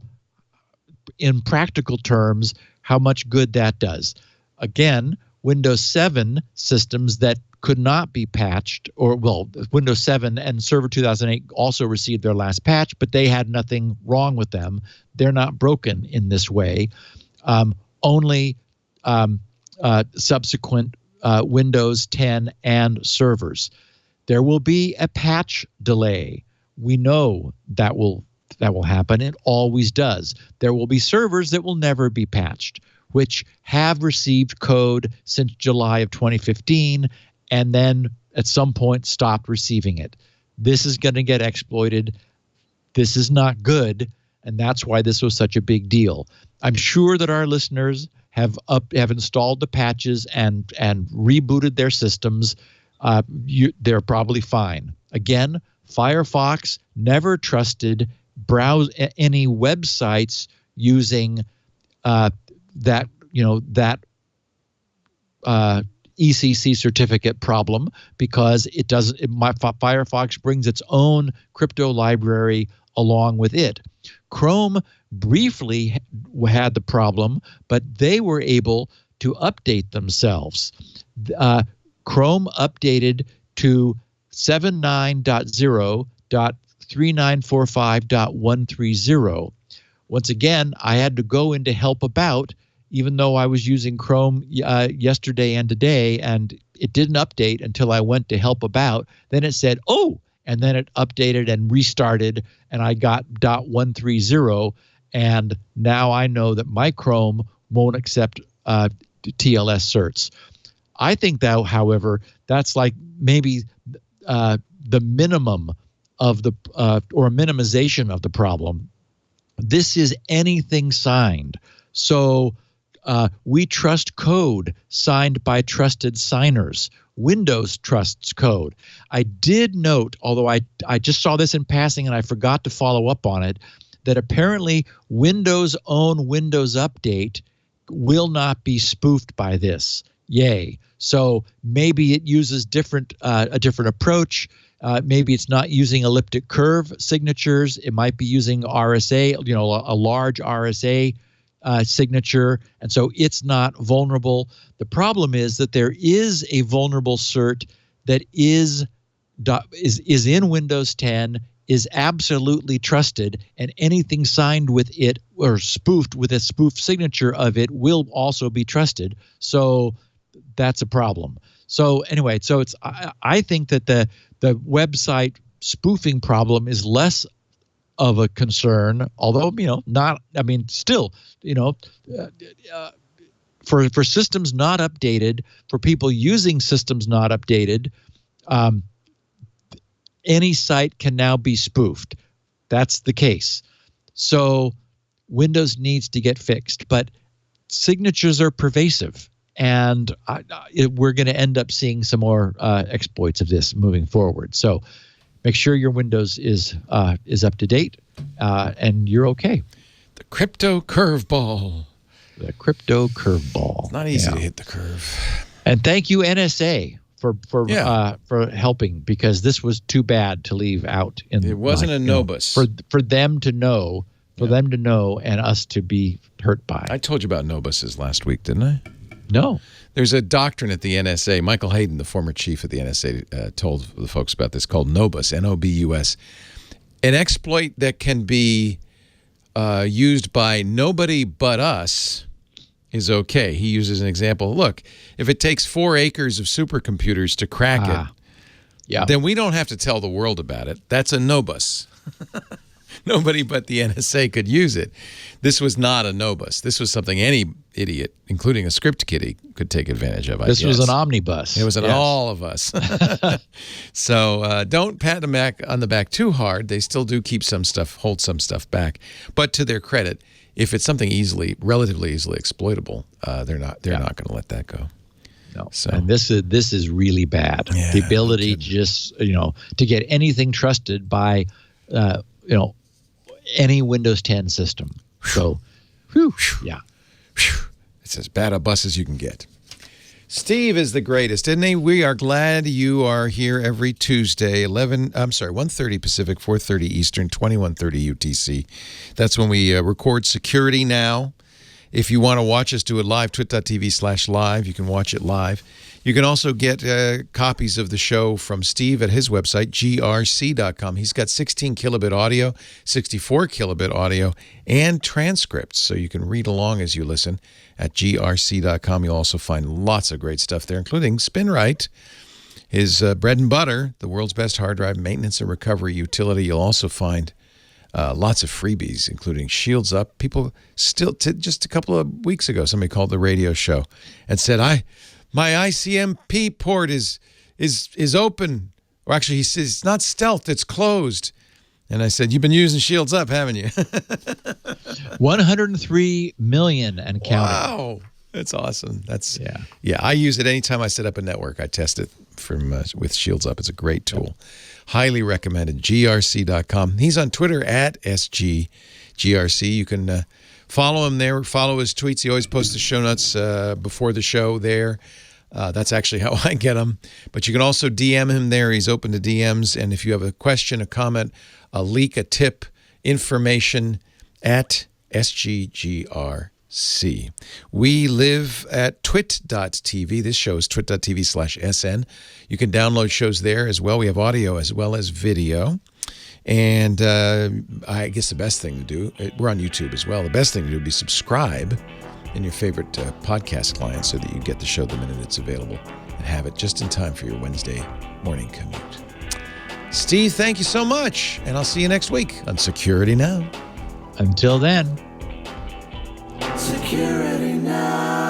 in practical terms how much good that does. Again, Windows 7 systems that could not be patched, Windows 7 and Server 2008 also received their last patch, but they had nothing wrong with them. They're not broken in this way. Only subsequent Windows 10 and servers. There will be a patch delay. We know that will that will happen. It always does. There will be servers that will never be patched, which have received code since July of 2015 and then at some point stopped receiving it. This is going to get exploited. This is not good, and that's why this was such a big deal. I'm sure that our listeners have installed the patches and rebooted their systems. They're probably fine. Again, Firefox never trusted any websites using that ECC certificate problem, because it doesn't. Firefox brings its own crypto library along with it. Chrome briefly had the problem, but they were able to update themselves. Chrome updated to 79.0.3945.130. Once again, I had to go into help about, even though I was using Chrome yesterday and today, and it didn't update until I went to help about. Then it said, oh, and then it updated and restarted, and I got .130, and now I know that my Chrome won't accept TLS certs. I think that, however, that's like maybe the minimum of the or a minimization of the problem. This is anything signed. So we trust code signed by trusted signers. Windows trusts code. I did note, although I just saw this in passing and I forgot to follow up on it, that apparently Windows' own Windows Update will not be spoofed by this. Yay. So maybe it uses a different approach. Maybe it's not using elliptic curve signatures. It might be using RSA, a large RSA signature, and so it's not vulnerable. The problem is that there is a vulnerable cert that is in Windows 10, is absolutely trusted, and anything signed with it or spoofed with a spoof signature of it will also be trusted. So that's a problem. So anyway, I think that the website spoofing problem is less of a concern, although still, for systems not updated, for people using systems not updated, any site can now be spoofed. That's the case. So Windows needs to get fixed, but signatures are pervasive, and we're going to end up seeing some more exploits of this moving forward. So make sure your Windows is up to date, and you're okay. The crypto curveball. The crypto curveball. It's not easy to hit the curve. And thank you, NSA, for helping, because this was too bad to leave out. It wasn't a Nobus for them to know, and us to be hurt by. I told you about Nobuses last week, didn't I? No. There's a doctrine at the NSA. Michael Hayden, the former chief of the NSA, told the folks about this, called Nobus, N-O-B-U-S. An exploit that can be used by nobody but us is okay. He uses an example. Look, if it takes 4 acres of supercomputers to crack it, then we don't have to tell the world about it. That's a Nobus. Nobody but the NSA could use it. This was not a Nobus. This was something any idiot, including a script kiddie, could take advantage of, I guess. This was an omnibus. It was an all of us. So don't pat them on the back too hard. They still do hold some stuff back. But to their credit, if it's something relatively easily exploitable, they're not going to let that go. No. So. And this is really bad. Yeah, the ability just to get anything trusted by any Windows 10 system. So, it's as bad a bus as you can get. Steve is the greatest, isn't he? We are glad you are here every Tuesday, 1:30 Pacific, 4:30 Eastern, 21:30 UTC. That's when we record Security Now. If you want to watch us do it live, twit.tv/live. You can watch it live. You can also get copies of the show from Steve at his website, grc.com. He's got 16 kilobit audio, 64 kilobit audio, and transcripts, so you can read along as you listen at grc.com. You'll also find lots of great stuff there, including SpinRite, his bread and butter, the world's best hard drive maintenance and recovery utility. You'll also find lots of freebies, including Shields Up. People still, just a couple of weeks ago, somebody called the radio show and said, my ICMP port is open. Or actually, he says, it's not stealth, it's closed. And I said, you've been using Shields Up, haven't you? 103 million and counting. Wow. That's awesome. Yeah. I use it anytime I set up a network. I test it with Shields Up. It's a great tool. Highly recommended. grc.com. He's on Twitter at SGGRC. You can follow him there. Follow his tweets. He always posts the show notes before the show there. That's actually how I get him. But you can also DM him there. He's open to DMs. And if you have a question, a comment, a leak, a tip, information at SGGRC. We live at twit.tv. This show is twit.tv/SN. You can download shows there as well. We have audio as well as video. And I guess the best thing to do, we're on YouTube as well. The best thing to do would be subscribe in your favorite podcast client so that you get the show the minute it's available and have it just in time for your Wednesday morning commute. Steve, thank you so much. And I'll see you next week on Security Now. Until then. Security Now.